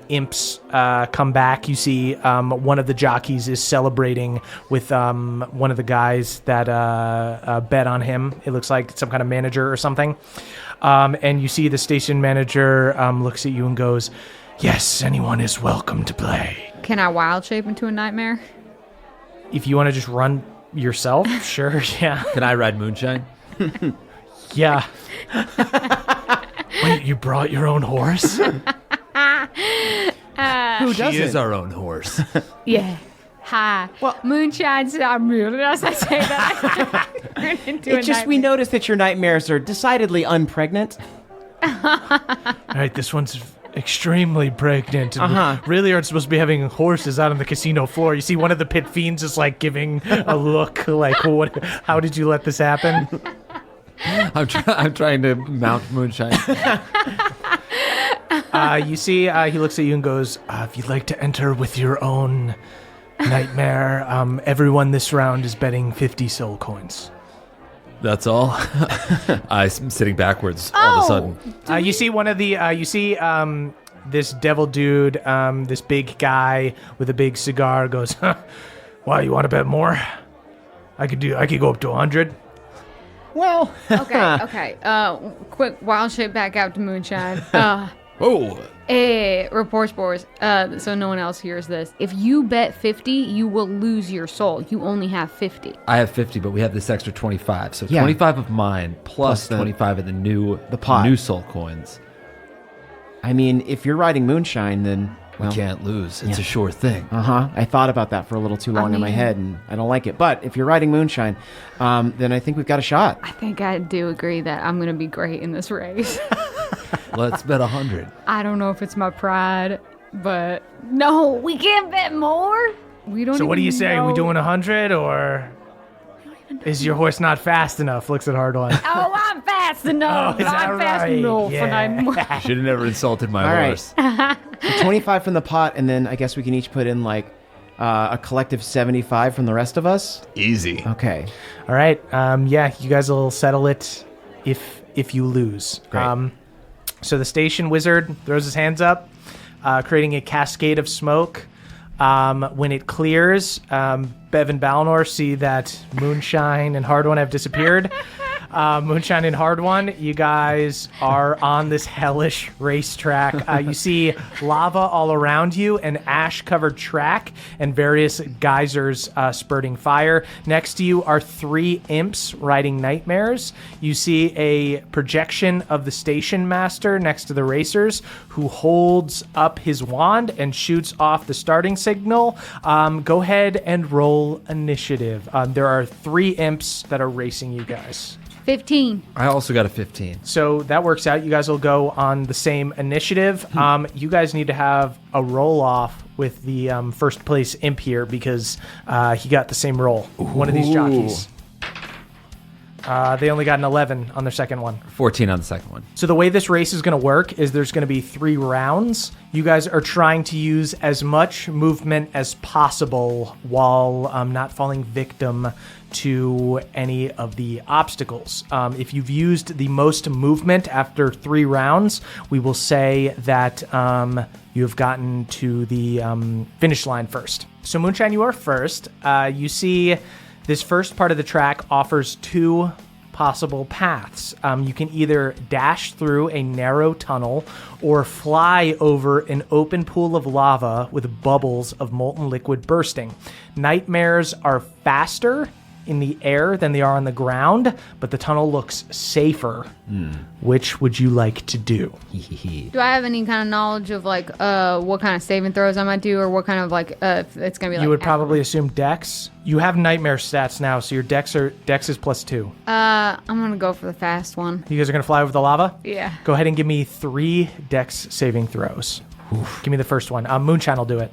imps come back. You see one of the jockeys is celebrating with one of the guys that bet on him. It looks like some kind of manager or something. And you see the station manager looks at you and goes, "Yes, anyone is welcome to play. Can I wild shape into a nightmare? If you want to just run yourself, sure, yeah. Can I ride Moonshine? Yeah." Wait, you brought your own horse? Who doesn't? She is our own horse. Yeah. Hi. Well, Moonshine Samuel. As I say that, I turn into a It's just we nightmare. noticed that your nightmares are decidedly unpregnant. All right, this one's extremely pregnant. And Uh-huh. we really aren't supposed to be having horses out on the casino floor. You see one of the pit fiends is like giving a look like, "What? How did you let this happen?" I'm trying to mount Moonshine. You see, he looks at you and goes, "If you'd like to enter with your own nightmare, everyone this round is betting 50 soul coins." That's all. I'm sitting backwards all of a sudden. You see one of the, this devil dude, this big guy with a big cigar goes, "Wow, you want to bet more? I could go up to 100. Well, Okay. Quick wild shape back out to Moonshine. Oh, Report spores, so no one else hears this. If you bet 50, you will lose your soul. You only have 50. I have 50, but we have this extra 25. So Yeah. 25 of mine Plus plus the- 25 of the pot. new soul coins. I mean, if you're riding Moonshine, then We well, can't lose. It's a sure thing. I thought about that for a little too long in my mean- head, and I don't like it. But if you're riding Moonshine, then I think we've got a shot. I think I do agree that I'm going to be great in this race. Let's bet 100. I don't know if it's my pride, but no, we can't bet more. We don't. So what do you even say? know. We doing 100 or is your horse not fast enough? Looks at hard one. Oh, I'm fast enough. Oh, is that I'm fast right? enough. Yeah. And I'm Should have never insulted my All right. horse. So 25 from the pot, and then I guess we can each put in like a collective 75 from the rest of us. Easy. Okay. All right. Yeah, you guys will settle it if you lose. Great. So the station wizard throws his hands up, creating a cascade of smoke. When it clears, Bev and Balnor see that Moonshine and Hard One have disappeared. Moonshine and Hard One, you guys are on this hellish racetrack. You see lava all around you, an ash-covered track, and various geysers spurting fire. Next to you are 3 imps riding nightmares. You see a projection of the station master next to the racers, who holds up his wand and shoots off the starting signal. Go ahead and roll initiative. There are 3 imps that are racing you guys. 15. I also got a 15. So that works out. You guys will go on the same initiative. You guys need to have a roll off with the first place imp here because he got the same roll. One of these jockeys. They only got an 11 on their second one. 14 on the second one. So the way this race is going to work is there's going to be 3 rounds. You guys are trying to use as much movement as possible while not falling victim to any of the obstacles. If you've used the most movement after 3 rounds, we will say that you have gotten to the finish line first. So Moonshine, you are first. You see This first part of the track offers 2 possible paths. You can either dash through a narrow tunnel or fly over an open pool of lava with bubbles of molten liquid bursting. Nightmares are faster in the air than they are on the ground, but the tunnel looks safer. Which would you like to do? Do I have any kind of knowledge of like what kind of saving throws I might do, or what kind of like it's gonna be like? You would probably assume Dex. You have nightmare stats now, so your Dex is +2. I'm gonna go for the fast one. You guys are gonna fly over the lava? Yeah. Go ahead and give me 3 Dex saving throws. Give me the first one. Moonshine will do it.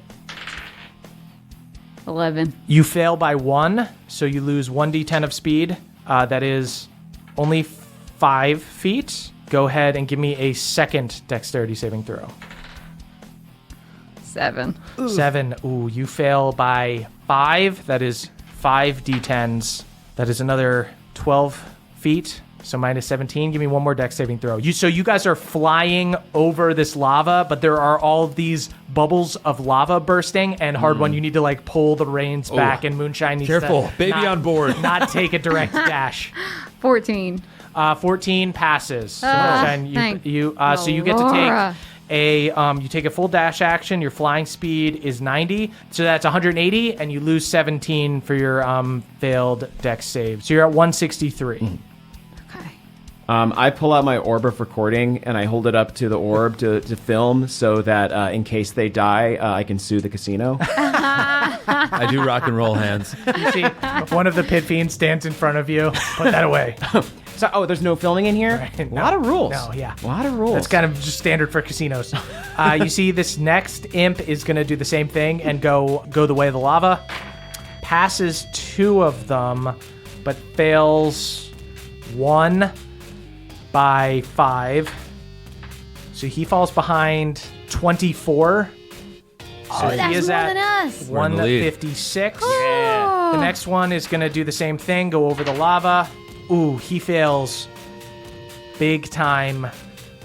11. You fail by 1, so you lose 1d10 of speed. That is only 5 feet. Go ahead and give me a second dexterity saving throw. 7. 7. Ooh, you fail by 5. That is 5 d10s. That is another 12 feet. So minus 17. Give me one more dex saving throw. So you guys are flying over this lava, but there are all of these bubbles of lava bursting, and Hard One, you need to like pull the reins back, and Moonshine needs Careful, to baby not, on board. not take a direct dash. 14. 14 passes. So Moonshine, so you get to Laura. take you take a full dash action. Your flying speed is 90, so that's 180, and you lose 17 for your failed dex save. So you're at 163. I pull out my orb of recording and I hold it up to the orb to film so that in case they die, I can sue the casino. I do rock and roll hands. You see, one of the pit fiends stands in front of you. Put that away. So, there's no filming in here? Right, A lot of rules. No, yeah. A lot of rules. That's kind of just standard for casinos. You see, this next imp is going to do the same thing and go the way of the lava. Passes 2 of them, but fails 1 by 5. So he falls behind 24. So he That's is more at than us. We're in the lead. 156. Oh. The next one is going to do the same thing, go over the lava. Ooh, he fails big time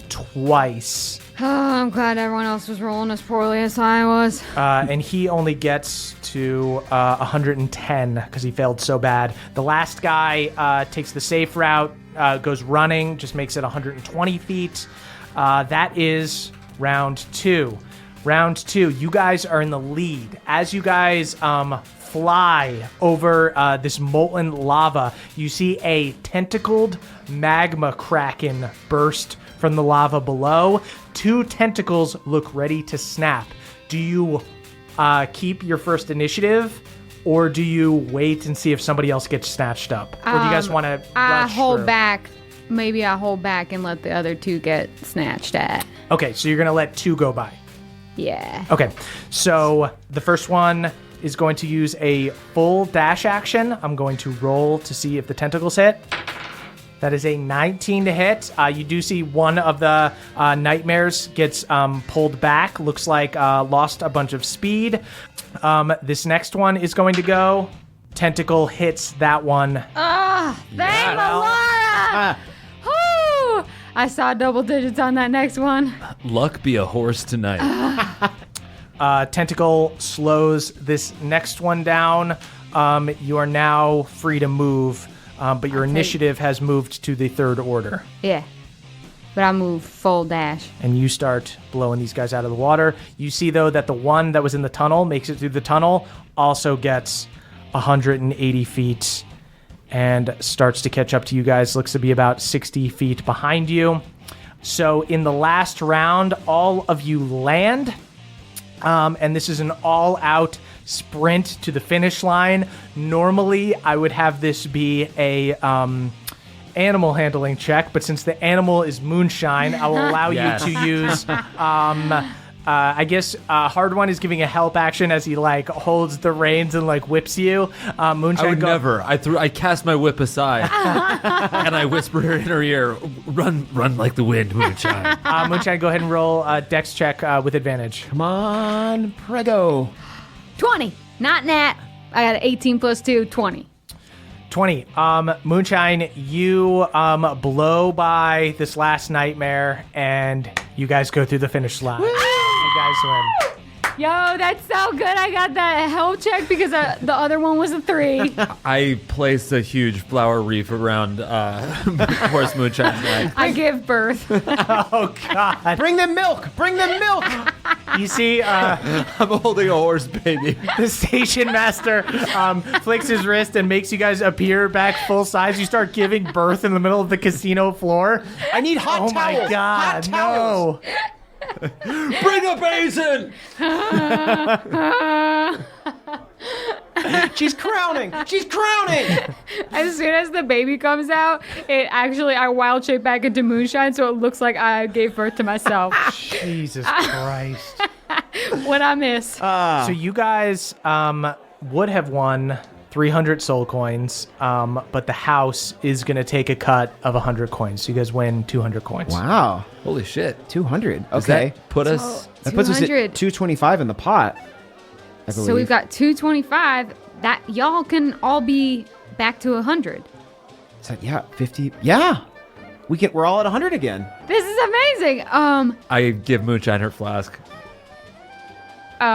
twice. Oh, I'm glad everyone else was rolling as poorly as I was. And he only gets to 110 because he failed so bad. The last guy takes the safe route, goes running, just makes it 120 feet. That is round 2. Round 2, you guys are in the lead. As you guys fly over this molten lava, you see a tentacled magma kraken burst from the lava below. 2 tentacles look ready to snap. Do you keep your first initiative, or do you wait and see if somebody else gets snatched up? Or do you guys want to rush hold through? back. Maybe I hold back and let the other 2 get snatched at. Okay, so you're going to let 2 go by. Yeah. Okay, so the first one is going to use a full dash action. I'm going to roll to see if the tentacles hit. That is a 19 to hit. You do see one of the nightmares gets pulled back. Looks like lost a bunch of speed. This next one is going to go. Tentacle hits that one. Thank Laura! Whew! I saw double digits on that next one. Luck be a horse tonight. Tentacle slows this next one down. You are now free to move, but your initiative has moved to the 3rd order. Yeah. But I move full dash. And you start blowing these guys out of the water. You see, though, that the one that was in the tunnel makes it through the tunnel, also gets 180 feet and starts to catch up to you guys. Looks to be about 60 feet behind you. So in the last round, all of you land. And this is an all-out sprint to the finish line. Normally, I would have this be a animal handling check, but since the animal is Moonshine, I will allow you to use. I guess Hard One is giving a help action as he like holds the reins and like whips you. Moonshine, I would never. I cast my whip aside and I whisper in her ear, "Run like the wind, Moonshine." Moonshine, go ahead and roll a dex check with advantage. Come on, Prego. 20. Not nat. I got an 18 plus 2, 20. 20. Moonshine, you blow by this last nightmare, and you guys go through the finish line. You guys win. Yo, that's so good. I got that health check because the other one was a 3. I placed a huge flower wreath around Horse Moonshine's neck. I give birth. Oh, God. Bring them milk! Bring them milk! You see, I'm holding a horse baby. the station master flicks his wrist and makes you guys appear back full size. You start giving birth in the middle of the casino floor. I need hot Oh, towels! my God. Hot towels! No. Bring a basin! She's crowning! She's crowning! As soon as the baby comes out, I wild shape back into Moonshine, so it looks like I gave birth to myself. Jesus Christ. What I miss. So you guys would have won 300 soul coins, but the house is going to take a cut of 100 coins. So you guys win 200 coins. Wow. Holy shit. 200. Does Okay. that put us... That puts us at 200. 225 in the pot, I believe. So we've got 225. That y'all can all be back to 100. So, yeah, 50. Yeah. We're all at 100 again. This is amazing. I give Moonshine her flask. Oh,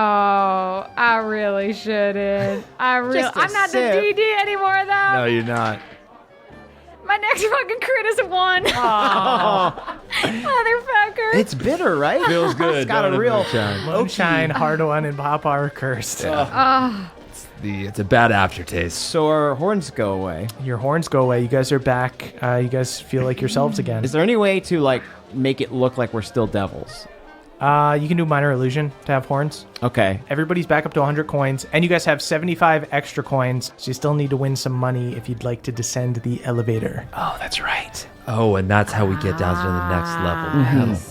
I really shouldn't. I'm not the sip. DD anymore, though. No, you're not. My next fucking crit is a 1. Motherfucker. It's bitter, right? Feels good. It's got don't a it, real Moonshine? Moonshine, hard one, and Papa are cursed. It's a bad aftertaste. So our horns go away. Your horns go away. You guys are back. You guys feel like yourselves again. Is there any way to like make it look like we're still devils? You can do minor illusion to have horns. Okay. Everybody's back up to 100 coins, and you guys have 75 extra coins, so you still need to win some money if you'd like to descend the elevator. Oh, that's right. Oh, and that's how we get down to the next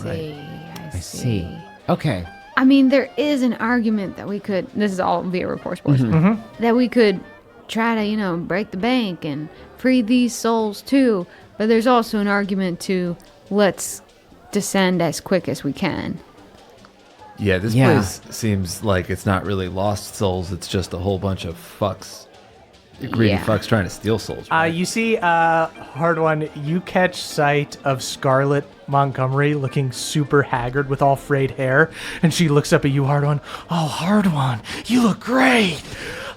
level. I see. Okay. I mean, there is an argument that we could. This is all via report sports. That we could try to, break the bank and free these souls too. But there's also an argument to let's descend as quick as we can. Yeah, this Yeah. place seems like it's not really lost souls. It's just a whole bunch of fucks. Greedy Yeah. fucks trying to steal souls. Right? You see, hard one, you catch sight of Scarlett Montgomery looking super haggard with all frayed hair, and she looks up at you, hard one. Oh, hard one, you look great.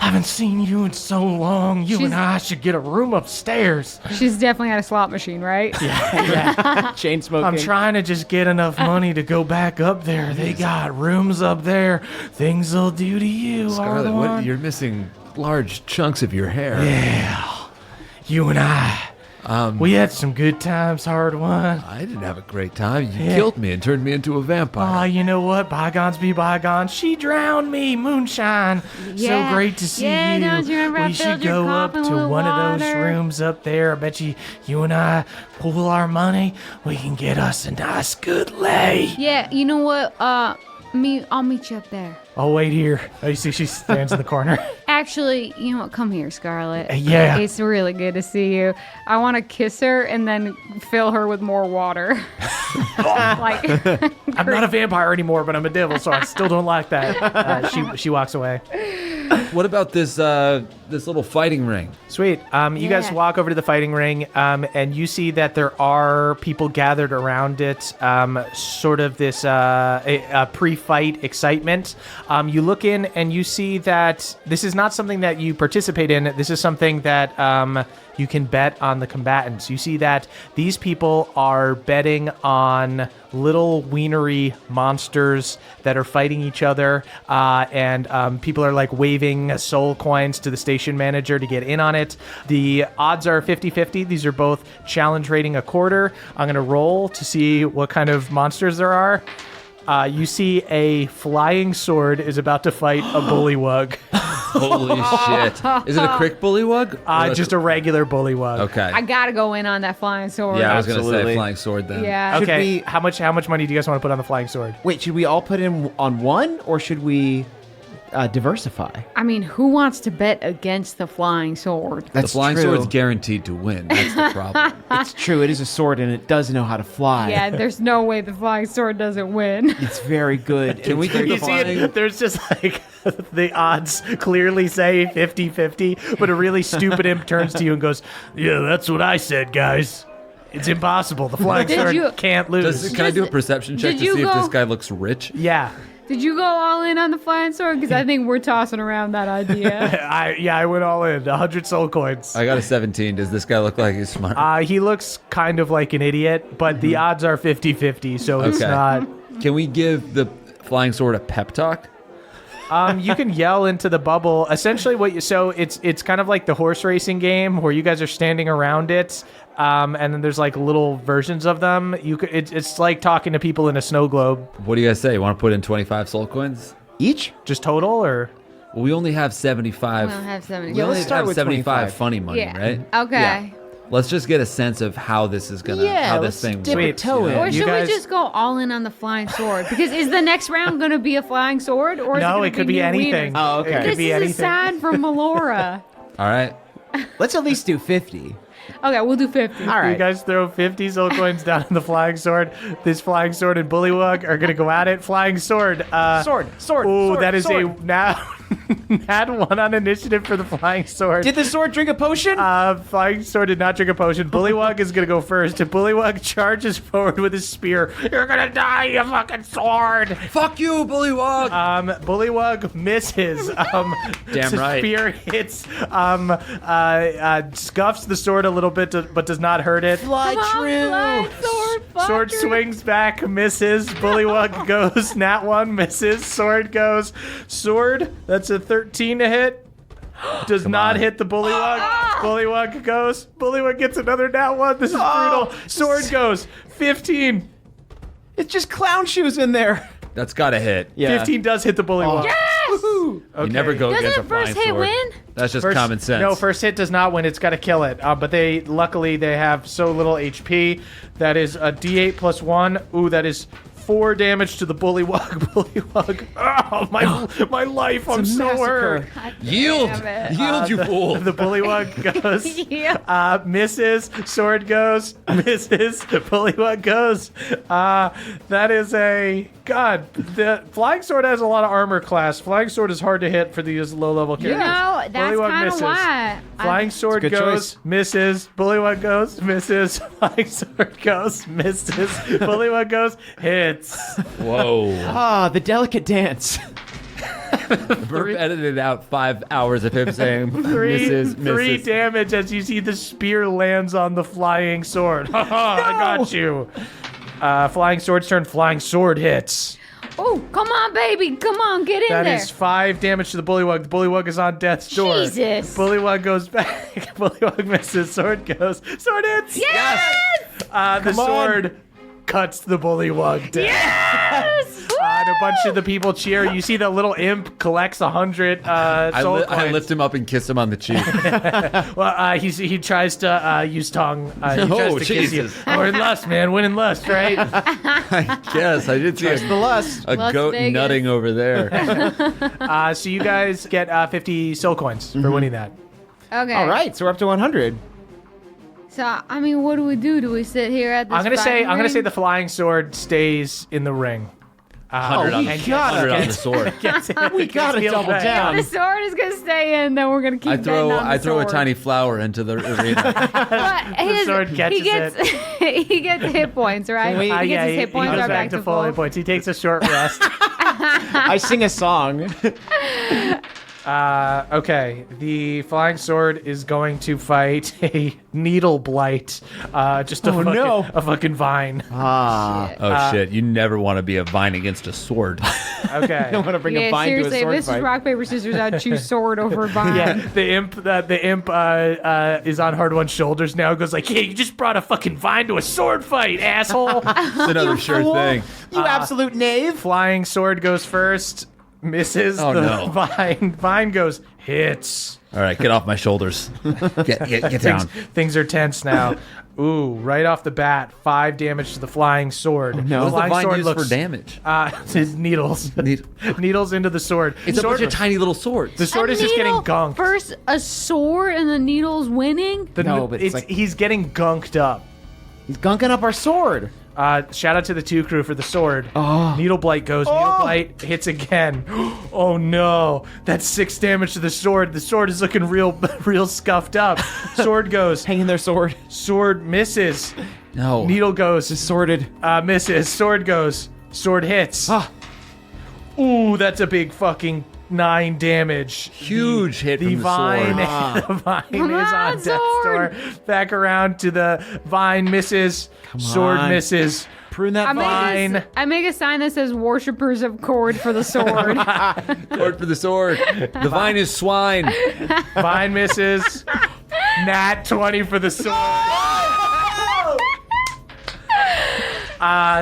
I haven't seen you in so long. You and I should get a room upstairs. She's definitely at a slot machine, right? Chain smoking. I'm trying to just get enough money to go back up there. They got rooms up there. Things they'll do to you, Scarlet, hard what, one. you're missing large chunks of your hair. Yeah, you and I. We had some good times, hard one. I didn't have a great time. You killed me and turned me into a Oh, vampire. you know what? Bygones be bygones. She drowned me, Moonshine. Yeah. So great to see Yeah, you. don't you remember I We filled should your go up coffin to with one of those water? rooms up there. I bet you and I pool our money. We can get us a nice good lay. Yeah, you know what? I'll meet you up there. I'll wait here. Oh, you see she stands in the corner. Actually, you know what? Come here, Scarlett. Yeah. It's really good to see you. I want to kiss her and then fill her with more water. Like, I'm not a vampire anymore, but I'm a devil, so I still don't like that. She walks away. What about this little fighting ring? Sweet. You guys Yeah. walk over to the fighting ring, and you see that there are people gathered around it. Sort of this a pre-fight excitement. You look in and you see that this is not something that you participate in. This is something that you can bet on the combatants. You see that these people are betting on little wienery monsters that are fighting each other, and people are like waving soul coins to the station manager to get in on it. The odds are 50-50. These are both challenge rating a quarter. I'm going to roll to see what kind of monsters there are. You see a flying sword is about to fight a bullywug. Holy shit. Is it a crick bullywug? Or Just a regular bullywug. Okay. I gotta go in on that flying sword. Yeah, I was going to say Absolutely. flying sword then. Yeah. Should Okay. we- How much money do you guys want to put on the flying sword? Wait, should we all put in on one, or should we diversify? I mean, who wants to bet against the flying sword? The flying sword's guaranteed to win. That's the problem. It's true. It is a sword, and it does know how to fly. Yeah, there's no way the flying sword doesn't win. It's very good. Can we keep the You see flying? it? There's just like the odds clearly say 50-50, but a really stupid imp turns to you and goes, "Yeah, that's what I said, guys. It's impossible. The flying Did sword you- can't lose." Can I do a perception check did to you see if go- this guy looks rich? Yeah. Did you go all in on the flying sword? Because I think we're tossing around that idea. I went all in. 100 soul coins. I got a 17. Does this guy look like he's smart? He looks kind of like an idiot, but the odds are 50-50, so it's Okay. not. Can we give the flying sword a pep talk? You can yell into the bubble. Essentially, it's kind of like the horse racing game where you guys are standing around it, and then there's like little versions of them. It's like talking to people in a snow globe. What do you guys say? You want to put in 25 soul coins? Each? Just total, or Well, we only have 75. We don't have 70. We Yeah, only let's start have with 75 25. funny money, Yeah. right? Okay. Let's just get a sense of how this is gonna, how this thing dip a works. toe in. Or You should guys- we just go all in on the flying sword? Because is the next round going to be a flying sword? Or is no, it it could be new anything. wieners? Oh, okay. It could This be is anything. a sign from Melora. All right. Let's at least do 50. Okay, we'll do 50. All right. You guys throw 50 soul coins down on the flying sword. This flying sword and Bullywug are gonna go at it. Flying sword. Sword. Ooh, sword, that is sword. a now. Had one on initiative for the flying sword. Did the sword drink a potion? Flying sword did not drink a potion. Bullywug is gonna go first. And Bullywug charges forward with his spear. You're gonna die, you fucking sword! Fuck you, Bullywug! Bullywug misses. Damn the right. Spear hits. Scuffs the sword a little bit, but does not hurt it. Fly Come on, true. flying sword. Sword fucker. swings back, misses. Bullywug goes. Nat 1 misses. Sword goes. Sword. That's a 13 to hit. Does not on. hit the Bullywug. Bullywug goes. Bullywug gets another Nat 1. This is brutal. Sword goes. 15. It's just clown shoes in there. That's gotta hit. Yeah. 15 does hit the Bullywug. Yes! You never go Doesn't against a first flying hit sword. win? That's just First- common sense. No, first hit does not win. It's got to kill it. But luckily they have so little HP. That is a D8 plus 1. Ooh, that is 4 damage to the Bullywug. Bullywug. Oh, my life. I'm so hurt. Yield! Damn it. Yield, you fool! The Bullywug goes. Yeah. Misses. Sword goes. Misses. Bullywug goes. That is a... God, the Flying Sword has a lot of armor class. Flying Sword is hard to hit for these low-level characters. You know, that's Bullywug kind of misses. why. Flying Sword It's a good goes, choice. misses. Bullywug goes, misses. Flying Sword goes, misses. Bullywug goes, hits. Whoa. Ah, the delicate dance. Burp edited out 5 hours of him saying misses. Three damage as you see the spear lands on the Flying Sword. I got you. Flying Sword's turn. Flying Sword hits. Oh, come on, baby. Come on, get in That there. is 5 damage to the Bullywug. The Bullywug is on death's door. Jesus. Bullywug goes back. Bullywug misses. Sword goes. Sword hits. Yes! The sword cuts the Bullywug down. Yes! And a bunch of the people cheer. You see the little imp collects 100 soul I coins. lift him up and kiss him on the cheek. Well, he tries to use tongue. He tries Oh, to kiss you. Jesus. Or in lust, man. Winning lust, right? I guess. I did see The lust. a Las goat Vegas. nutting over there. So you guys get 50 soul coins for winning that. Okay. All right, so we're up to 100. So, I mean, what do we do? Do we sit here at this I'm gonna fighting say ring? the Flying Sword stays in the ring. 100 on, we the, gotta 100 on the get- sword. We gotta double If down. the sword is going to stay in, then we're going to keep I betting on the I throw a sword. tiny flower into the arena. But his, sword catches he gets, he gets hit points, right? we- he gets Yeah, his he hit points goes right back to full hit points. He takes a short rest. I sing a song. Okay, the Flying Sword is going to fight a needle blight. Just a fucking vine. Oh shit! You never want to be a vine against a sword. Okay. I want to bring a Yeah, vine to a seriously, if sword this fight. is rock, paper, scissors, I'd choose sword over vine. Yeah, the imp is on Hard One's shoulders now. Goes like, "Hey, you just brought a fucking vine to a sword fight, asshole!" It's another sure fool. thing. You absolute knave. Flying Sword goes first, misses. Oh, the no. Vine goes, hits. All right, get off my shoulders. Get down. Things are tense now. Ooh, right off the bat, 5 damage to the Flying Sword. no. What The does the Flying vine Sword use looks, for damage? It's needles. Needles into the sword. It's a sword, bunch of tiny little swords. The sword A is just getting needle gunked. First, a sword, and the needle's winning. No, but it's like- he's getting gunked up. He's gunking up our sword. Shout out to the 2 crew for the sword. Needle Blight goes. Needle Blight hits again. Oh no. That's 6 damage to the sword. The sword is looking real scuffed up. Sword goes. Hanging their sword. Sword misses. No. Needle goes. Just sworded. Misses. Sword goes. Sword hits. Ooh, that's a big fucking 9 damage. Huge hit The from the vine, sword. the vine Come is on on, death's sword. door. Back around to the vine, misses. Sword on. misses. Prune that vine. I make a sign that says worshippers of cord for the sword. Cord for the sword. The vine is swine. Vine misses. Nat 20 for the sword.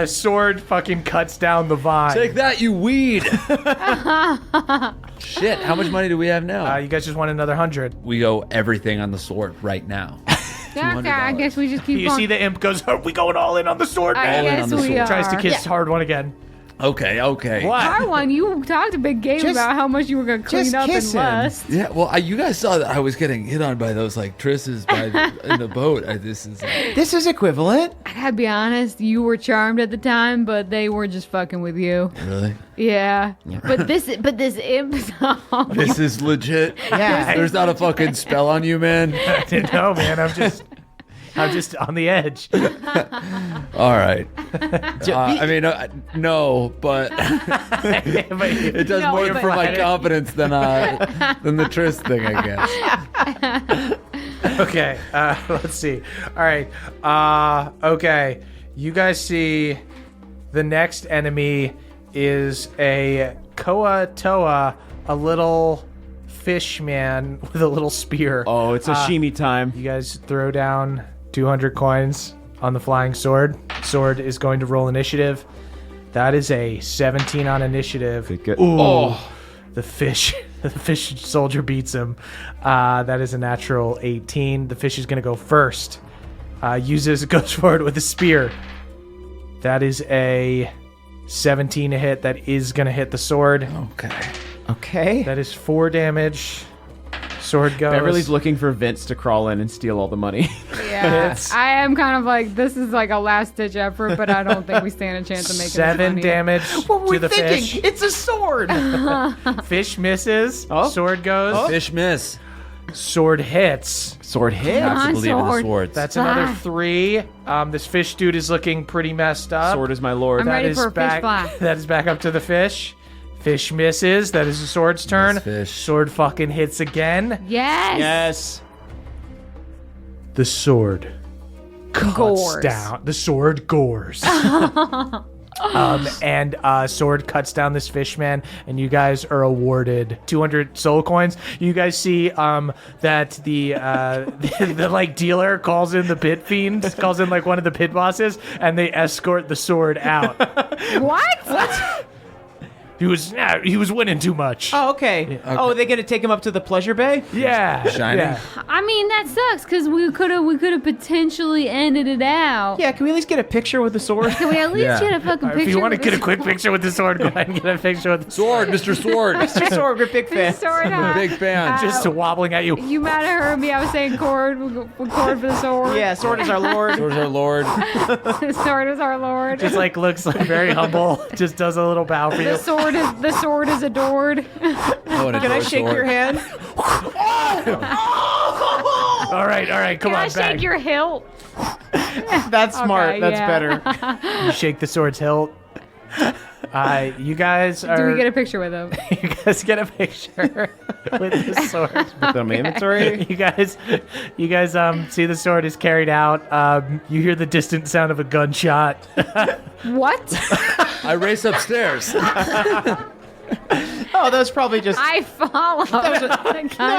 Sword fucking cuts down the vine. Take that, you weed. Shit, how much money do we have now? You guys just won another 100. We go everything on the sword right now. Yeah, okay, I guess we just keep You going. see the imp goes, are we going all in on the sword, I man? in guess on the we sword. are. Tries to kiss hard one again. Okay. What? Hard one. You talked a big game Just- about how much you were going to clean just up and kiss him. lust. Yeah, well, you guys saw that I was getting hit on by those like trisses in the boat. This is equivalent. I gotta be honest, you were charmed at the time, but they were just fucking with you. really. Yeah. But this imp song. This is legit. Yeah. There's not a fucking spell on you, man. I didn't know, man. I'm just on the edge. All right. I mean, no, but it does No, more but- for my confidence than the tryst thing, I guess. Okay, let's see. All right. Okay. You guys see the next enemy is a Koa Toa, a little fish man with a little spear. Oh, it's sashimi time. You guys throw down 200 coins on the flying sword. Sword is going to roll initiative. That is a 17 on initiative. Good. Ooh. The fish soldier beats him. That is a natural 18. The fish is going to go first. Goes forward with a spear. That is a 17 to hit. That is going to hit the sword. Okay. That is 4 damage. Sword goes. Beverly's looking for Vince to crawl in and steal all the money. Yeah. I am kind of like, this is like a last ditch effort, but I don't think we stand a chance of making 7 money. damage to the fish. It's a sword. Fish misses. Oh. Sword goes. Fish miss. Sword hits. Sword hit. Come I on, believe in the sword. swords. That's another Fly. 3. This fish dude is looking pretty messed up. Sword is my lord. I'm That ready is for a fish back. fly. That is back up to the fish. Fish misses. That is the sword's turn. fish. Sword fucking hits again. Yes. Yes. The sword cuts Gores. down. The sword gores. And sword cuts down this fish man, and you guys are awarded 200 soul coins. You guys see that the like dealer calls in the pit fiend, calls in like one of the pit bosses, and they escort the sword out. What? He was winning too much. Oh, okay. Oh, are they gonna take him up to the pleasure bay? Yeah, Shining. yeah. I mean, that sucks because we could have potentially ended it out. Yeah. Can we at least get a picture with the sword? Can we at least Yeah. get a fucking picture? If you want to with get a this- quick picture with the sword, go ahead and get a picture with the Sword, Mr. Sword. Mr. Sword, we're big fans. Sword, huh? Big fan. just wobbling at you. You might have heard me. I was saying cord. We cord for the sword. Yeah, sword is our lord. Sword's our lord. The sword is our lord. Just like looks like very humble. Just does a little bow for you. The sword is adored. Oh, and a Can I door shake sword. your hand? All right, come Can I on back. shake your hilt? That's smart. Okay, That's yeah. better. You shake the sword's hilt. You guys are. Do we get a picture with him? You guys get a picture with the sword. Put them in my inventory. You guys see the sword is carried out. You hear the distant sound of a gunshot. What? I race upstairs. Oh, that was probably just. I follow. No,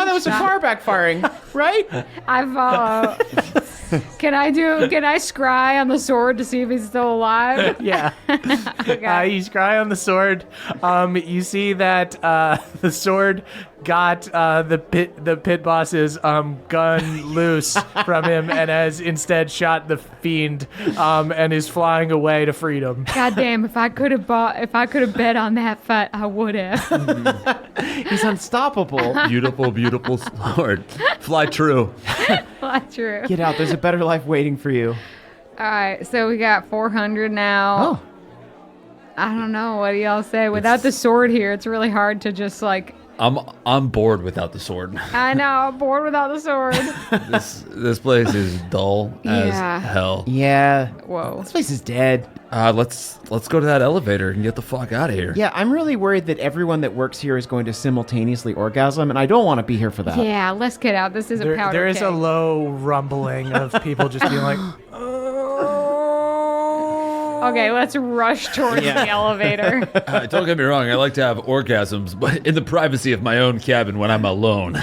that was a car backfiring, right? I follow. Can I scry on the sword to see if he's still alive? Yeah. Okay. You scry on the sword. You see that the sword got the pit boss's gun loose from him and has instead shot the fiend and is flying away to freedom. God damn! If I could have bet on that fight, I would have. He's unstoppable. Beautiful, beautiful sword. Fly true. Not true. Get out. There's a better life waiting for you. All right, so we got 400 now. Oh. I don't know. What do y'all say? Without the sword here, it's really hard to just like I'm bored without the sword. I know, I'm bored without the sword. This place is dull as hell. Yeah. Whoa. This place is dead. Let's go to that elevator and get the fuck out of here. Yeah, I'm really worried that everyone that works here is going to simultaneously orgasm, and I don't want to be here for that. Yeah, let's get out. This is a powder There is a keg. low rumbling of people just being like, Okay, let's rush towards the elevator. Don't get me wrong, I like to have orgasms, but in the privacy of my own cabin when I'm alone.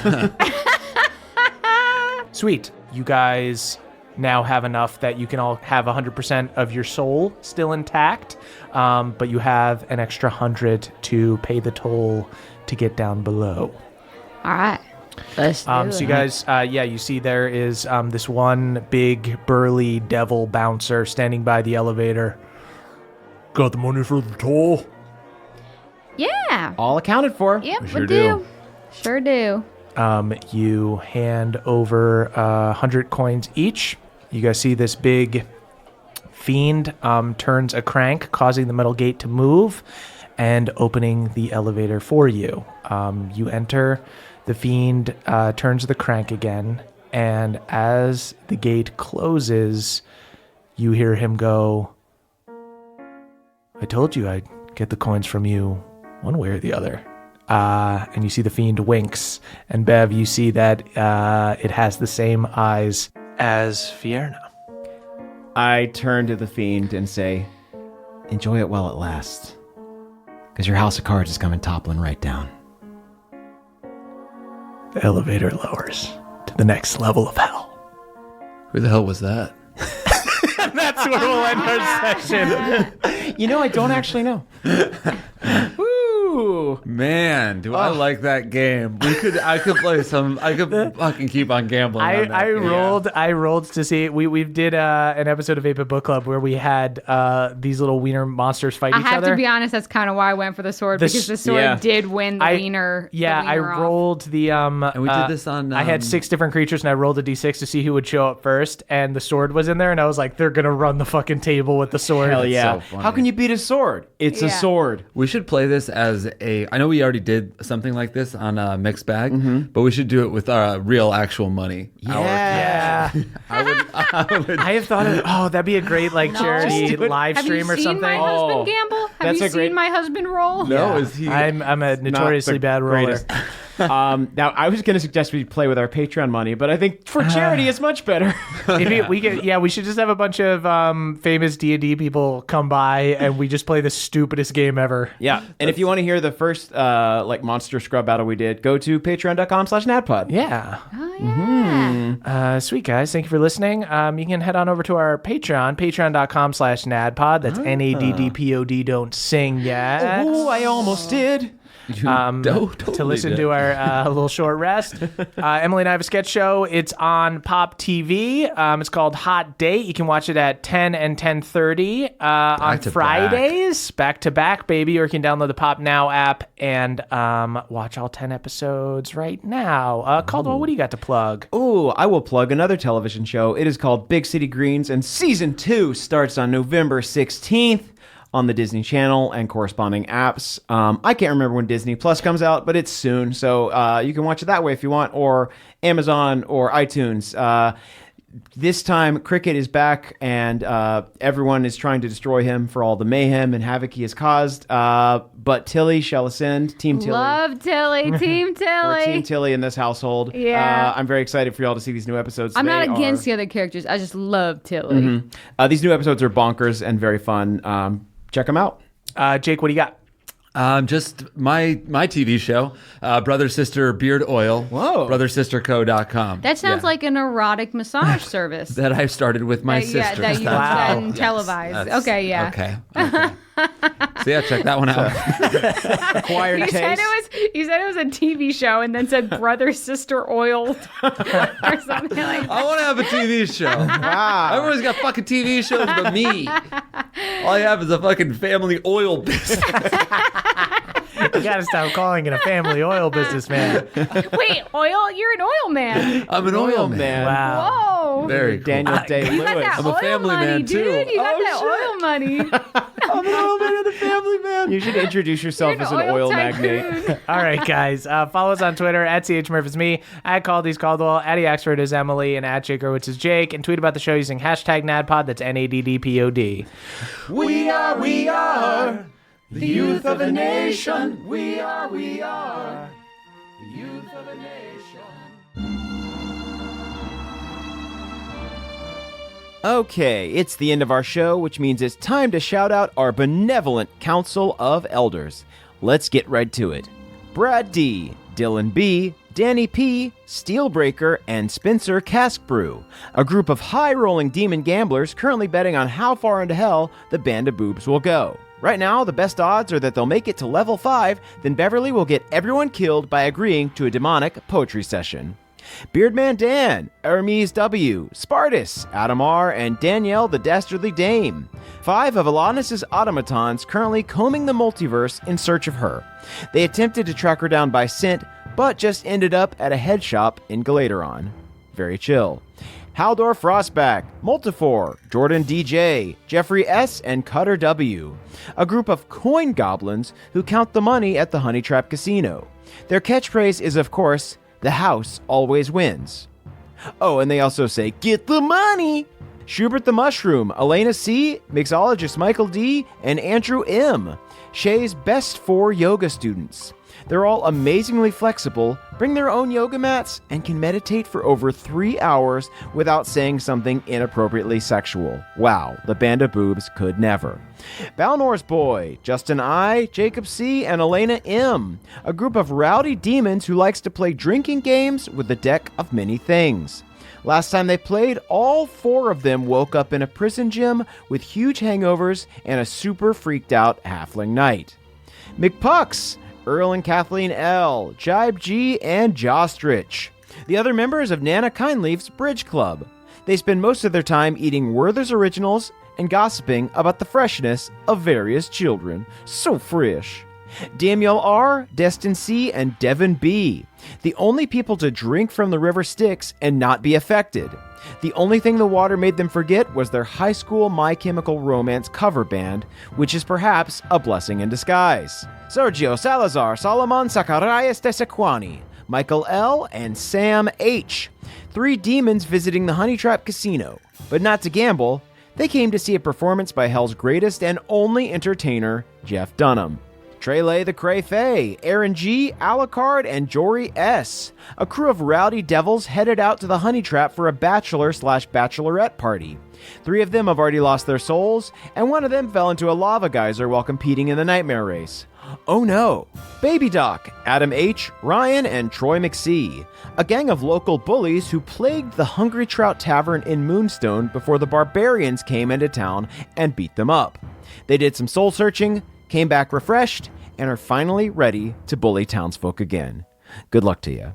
Sweet. You guys now have enough that you can all have 100% of your soul still intact, but you have an extra 100 to pay the toll to get down below. All right. Let's do So you guys, you see there is this one big burly devil bouncer standing by the elevator. Got the money for the toll? Yeah. All accounted for. Yep, sure we do. Sure do. You hand over 100 coins each. You guys see this big fiend turns a crank, causing the metal gate to move and opening the elevator for you. You enter, the fiend turns the crank again, and as the gate closes, you hear him go, I told you I'd get the coins from you one way or the other. And you see the fiend winks. And Bev, you see that it has the same eyes as Fierna. I turn to the fiend and say, enjoy it while it lasts. Because your house of cards is coming toppling right down. The elevator lowers to the next level of hell. Who the hell was that? That's where we'll end our session. You know, I don't actually know. Woo! Man, do I like that game. I could play some. I could fucking keep on gambling. on that game. I rolled to see. We did an episode of 8-Bit Book Club where we had these little wiener monsters fight I each have other. to be honest, that's kind of why I went for the sword, because the sword did win the wiener. Yeah, the I wiener off. rolled the And we did this on. I had 6 different creatures and I rolled a d6 to see who would show up first, and the sword was in there, and I was like, they're gonna run the fucking table with the sword. Hell yeah. so funny. How can you beat a sword? It's a Yeah. sword. We should play this as a. I know we already did something like this on Mixed Bag, but we should do it with real, actual money. Yeah. I have thought of that'd be a great charity live Have you stream or seen something. my husband gamble? Have that's you a great- seen my husband roll? No, is he? I'm a notoriously bad roller. greatest. Now, I was going to suggest we play with our Patreon money, but I think for charity it's much better. We should just have a bunch of famous D&D people come by and we just play the stupidest game ever. Yeah, and if you want to hear the first monster scrub battle we did, go to patreon.com/nadpod. Yeah. Oh, yeah. Sweet guys, thank you for listening. You can head on over to our Patreon, patreon.com/nadpod. That's NADDPOD. Don't sing yet. Oh, I almost did. To listen to our little short rest. Emily and I have a sketch show. It's on Pop TV. It's called Hot Date. You can watch it at 10 and 10:30 on to Fridays. Back to back, baby. Or you can download the Pop Now app and watch all 10 episodes right now. Caldwell, what do you got to plug? Ooh, I will plug another television show. It is called Big City Greens, and season 2 starts on November 16th. On the Disney Channel and corresponding apps. I can't remember when Disney Plus comes out, but it's soon. So you can watch it that way if you want, or Amazon or iTunes. This time, Cricket is back, and everyone is trying to destroy him for all the mayhem and havoc he has caused. But Tilly shall ascend. Team Tilly. Love Tilly. Team Tilly. We're Team Tilly in this household. Yeah. I'm very excited for y'all to see these new episodes. I'm not They against are- the other characters. I just love Tilly. These new episodes are bonkers and very fun. Check them out. Jake, what do you got? Just my TV show, Brother Sister Beard Oil. Whoa. BrotherSisterCo.com. That sounds Yeah. like an erotic massage service. that I started with my sister. Yeah, that you Wow. then televised. That's- Okay, yeah. Okay. So yeah, check that one out. Acquired You said it was a TV show and then said brother sister oiled or something like that. I want to have a TV show. Wow. Everyone's got fucking TV shows but me. All I have is a fucking family oil business. You gotta stop calling it a family oil business, man. Wait, oil? You're an oil man. I'm an oil man. Wow. Whoa. Very cool. Daniel You got Day-Lewis. that I'm a oil family money, man, dude. too. You got Oh, that oil money. I'm an oil man of the family, man. You should introduce yourself You're as an an oil tycoon. magnate. All right, guys. Follow us on Twitter at CHMurph at Caldy's Caldwell, at Axford is Emily, and at Jakerwitz is Jake. And tweet about the show using hashtag NADPOD. That's NADDPOD. We are the youth of a nation. We are the youth of a nation. Okay, it's the end of our show, which means it's time to shout out our benevolent Council of Elders. Let's get right to it. Brad D, Dylan B, Danny P, Steelbreaker, and Spencer Caskbrew, a group of high-rolling demon gamblers currently betting on how far into hell the Band of Boobs will go. Right now, the best odds are that they'll make it to level 5, then Beverly will get everyone killed by agreeing to a demonic poetry session. Beardman Dan, Hermes W, Spartus, Adam R, and Danielle the Dastardly Dame. 5 of Alanis' automatons currently combing the multiverse in search of her. They attempted to track her down by scent, but just ended up at a head shop in Galateron. Very chill. Haldor Frostback, Multifor, Jordan DJ, Jeffrey S, and Cutter W. A group of coin goblins who count the money at the Honey Trap Casino. Their catchphrase is, of course, "The house always wins." Oh, and they also say, "Get the money!" Schubert the Mushroom, Elena C, mixologist Michael D, and Andrew M. Shay's best 4 yoga students. They're all amazingly flexible, bring their own yoga mats, and can meditate for over 3 hours without saying something inappropriately sexual. Wow, the Band of Boobs could never. Balnor's Boy, Justin I, Jacob C, and Elena M. A group of rowdy demons who likes to play drinking games with a deck of many things. Last time they played, all 4 of them woke up in a prison gym with huge hangovers and a super freaked out halfling knight. McPucks, Earl and Kathleen L, Jibe G, and Jostrich. The other members of Nana Kindleaf's Bridge Club. They spend most of their time eating Werther's Originals and gossiping about the freshness of various children. So fresh. Daniel R, Destin C, and Devin B. The only people to drink from the river Styx and not be affected. The only thing the water made them forget was their high school My Chemical Romance cover band, which is perhaps a blessing in disguise. Sergio Salazar, Solomon Zacharias de Sequani, Michael L, and Sam H. 3 demons visiting the Honey Trap Casino. But not to gamble, they came to see a performance by Hell's greatest and only entertainer, Jeff Dunham. Trele the Cray Fay, Aaron G, Alucard, and Jory S. A crew of rowdy devils headed out to the Honey Trap for a bachelor/bachelorette party. 3 of them have already lost their souls, and 1 of them fell into a lava geyser while competing in the Nightmare Race. Oh no! Baby Doc, Adam H, Ryan, and Troy McSee. A gang of local bullies who plagued the Hungry Trout Tavern in Moonstone before the barbarians came into town and beat them up. They did some soul searching, came back refreshed, and are finally ready to bully townsfolk again. Good luck to you.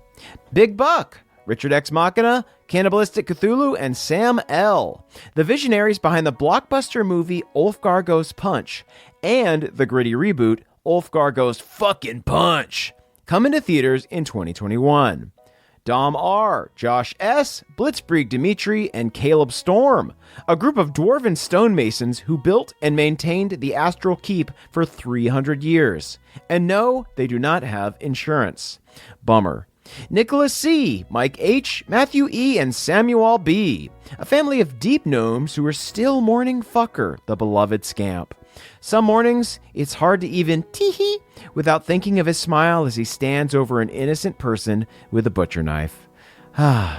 Big Buck, Richard X Machina, Cannibalistic Cthulhu, and Sam L. The visionaries behind the blockbuster movie Ulfgar Goes Punch and the gritty reboot Ulfgar Goes Fucking Punch, coming to theaters in 2021. Dom R, Josh S, Blitzkrieg Dimitri, and Caleb Storm, a group of dwarven stonemasons who built and maintained the Astral Keep for 300 years. And no, they do not have insurance. Bummer. Nicholas C, Mike H, Matthew E, and Samuel B, a family of deep gnomes who are still mourning Fucker, the beloved scamp. Some mornings, it's hard to even tee-hee without thinking of his smile as he stands over an innocent person with a butcher knife.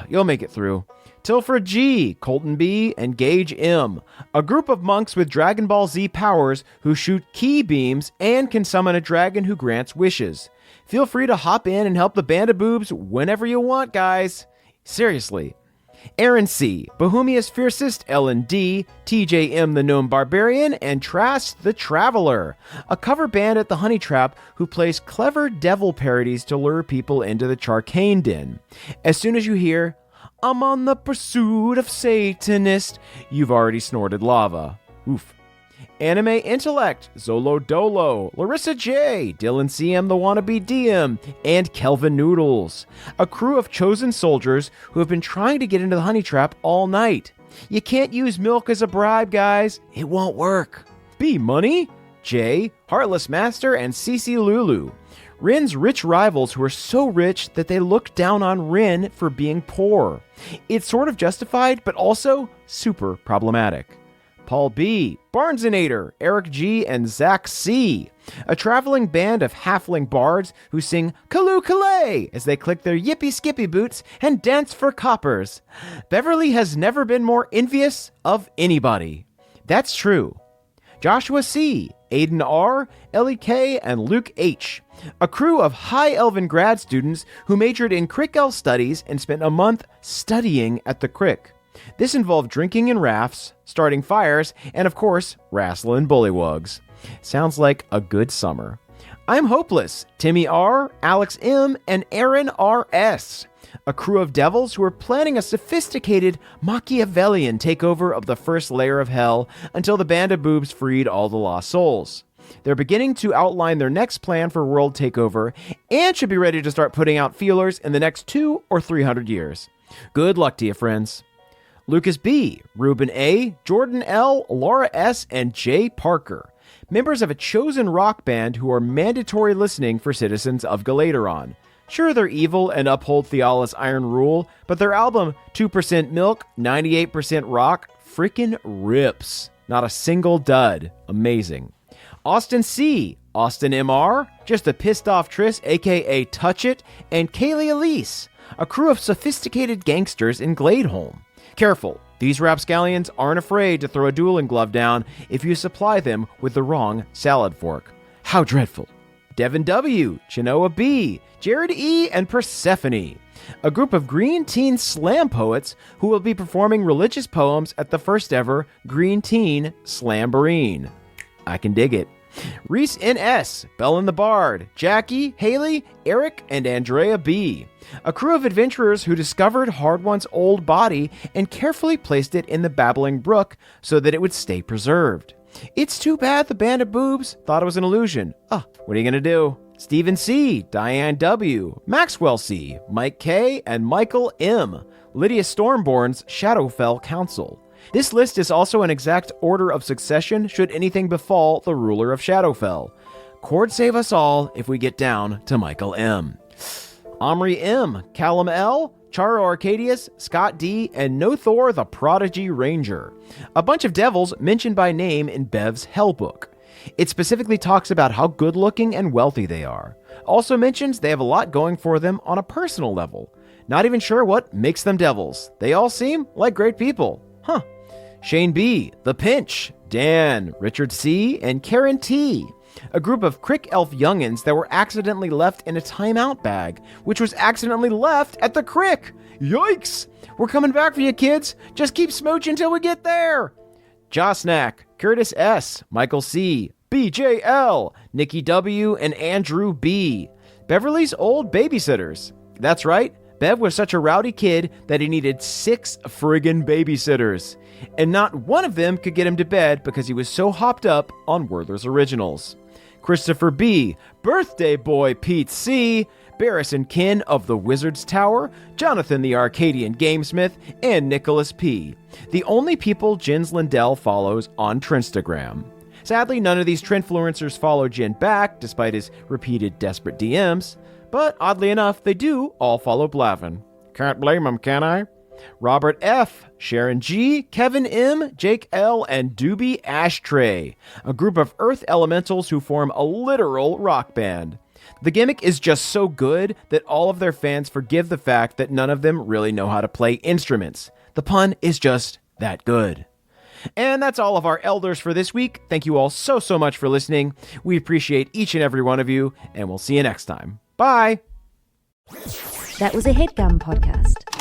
You'll make it through. Tilford G, Colton B, and Gage M, a group of monks with Dragon Ball Z powers who shoot ki beams and can summon a dragon who grants wishes. Feel free to hop in and help the Band of Boobs whenever you want, guys. Seriously. Aaron C, Bohemia's Fiercest, Ellen D, TJM the Gnome Barbarian, and Trask the Traveler, a cover band at the Honey Trap who plays clever devil parodies to lure people into the Charcane Den. As soon as you hear, "I'm on the pursuit of Satanist," you've already snorted lava. Oof. Anime Intellect, Zolo Dolo, Larissa J, Dylan CM the Wannabe DM, and Kelvin Noodles, a crew of chosen soldiers who have been trying to get into the Honey Trap all night. You can't use milk as a bribe, guys. It won't work. B. Money, J. Heartless Master, and CC Lulu. Rin's rich rivals who are so rich that they look down on Rin for being poor. It's sort of justified, but also super problematic. Paul B., Barnesinator, Eric G., and Zach C., a traveling band of halfling bards who sing Kaloo Kalay as they click their yippee skippy boots and dance for coppers. Beverly has never been more envious of anybody. That's true. Joshua C., Aiden R., Ellie K., and Luke H., a crew of High Elven grad students who majored in Crick Elf studies and spent a month studying at the Crick. This involved drinking in rafts, starting fires, and of course, wrestling bullywugs. Sounds like a good summer. I'm Hopeless, Timmy R., Alex M., and Aaron R.S., a crew of devils who are planning a sophisticated Machiavellian takeover of the first layer of hell until the band of boobs freed all the lost souls. They're beginning to outline their next plan for world takeover and should be ready to start putting out feelers in the next 200 or 300 years. Good luck to you, friends. Lucas B., Ruben A., Jordan L., Laura S., and Jay Parker, members of a chosen rock band who are mandatory listening for citizens of Galateron. Sure, they're evil and uphold Theala's iron rule, but their album, 2% Milk, 98% Rock, frickin' rips. Not a single dud. Amazing. Austin C., Austin MR, just a pissed off Triss, aka Touch It, and Kaylee Elise, a crew of sophisticated gangsters in Gladeholm. Careful, these rapscallions aren't afraid to throw a dueling glove down if you supply them with the wrong salad fork. How dreadful. Devin W., Chinoa B., Jared E., and Persephone, a group of green teen slam poets who will be performing religious poems at the first ever Green Teen Slamboree. I can dig it. Reese N.S., Bellin the Bard, Jackie, Haley, Eric, and Andrea B., a crew of adventurers who discovered Hard One's old body and carefully placed it in the babbling brook so that it would stay preserved. It's too bad the band of boobs thought it was an illusion. What are you gonna do? Stephen C., Diane W., Maxwell C., Mike K., and Michael M., Lydia Stormborn's Shadowfell Council. This list is also an exact order of succession should anything befall the ruler of Shadowfell. Cord save us all if we get down to Michael M., Omri M., Callum L., Charo Arcadius, Scott D., and Nothor the Prodigy Ranger, a bunch of devils mentioned by name in Bev's Hell book. It specifically talks about how good-looking and wealthy they are. Also mentions they have a lot going for them on a personal level. Not even sure what makes them devils. They all seem like great people. Shane B., The Pinch, Dan, Richard C., and Karen T., a group of Crick Elf youngins that were accidentally left in a timeout bag, which was accidentally left at the Crick. Yikes! We're coming back for you, kids. Just keep smooching until we get there. Josnack, Curtis S., Michael C., BJL, Nikki W., and Andrew B., Beverly's old babysitters. That's right, Bev was such a rowdy kid that he needed 6 friggin' babysitters. And not one of them could get him to bed because he was so hopped up on Werther's Originals. Christopher B., Birthday Boy Pete C., Barris and Kin of the Wizard's Tower, Jonathan the Arcadian Gamesmith, and Nicholas P., the only people Jens Lindell follows on Trinstagram. Sadly, none of these Trinfluencers follow Jen back, despite his repeated desperate DMs, but oddly enough, they do all follow Blavin. Can't blame them, can I? Robert F., Sharon G., Kevin M., Jake L., and Doobie Ashtray, a group of Earth elementals who form a literal rock band. The gimmick is just so good that all of their fans forgive the fact that none of them really know how to play instruments. The pun is just that good. And that's all of our elders for this week. Thank you all so much for listening. We appreciate each and every one of you, and we'll see you next time. Bye! That was a HeadGum podcast.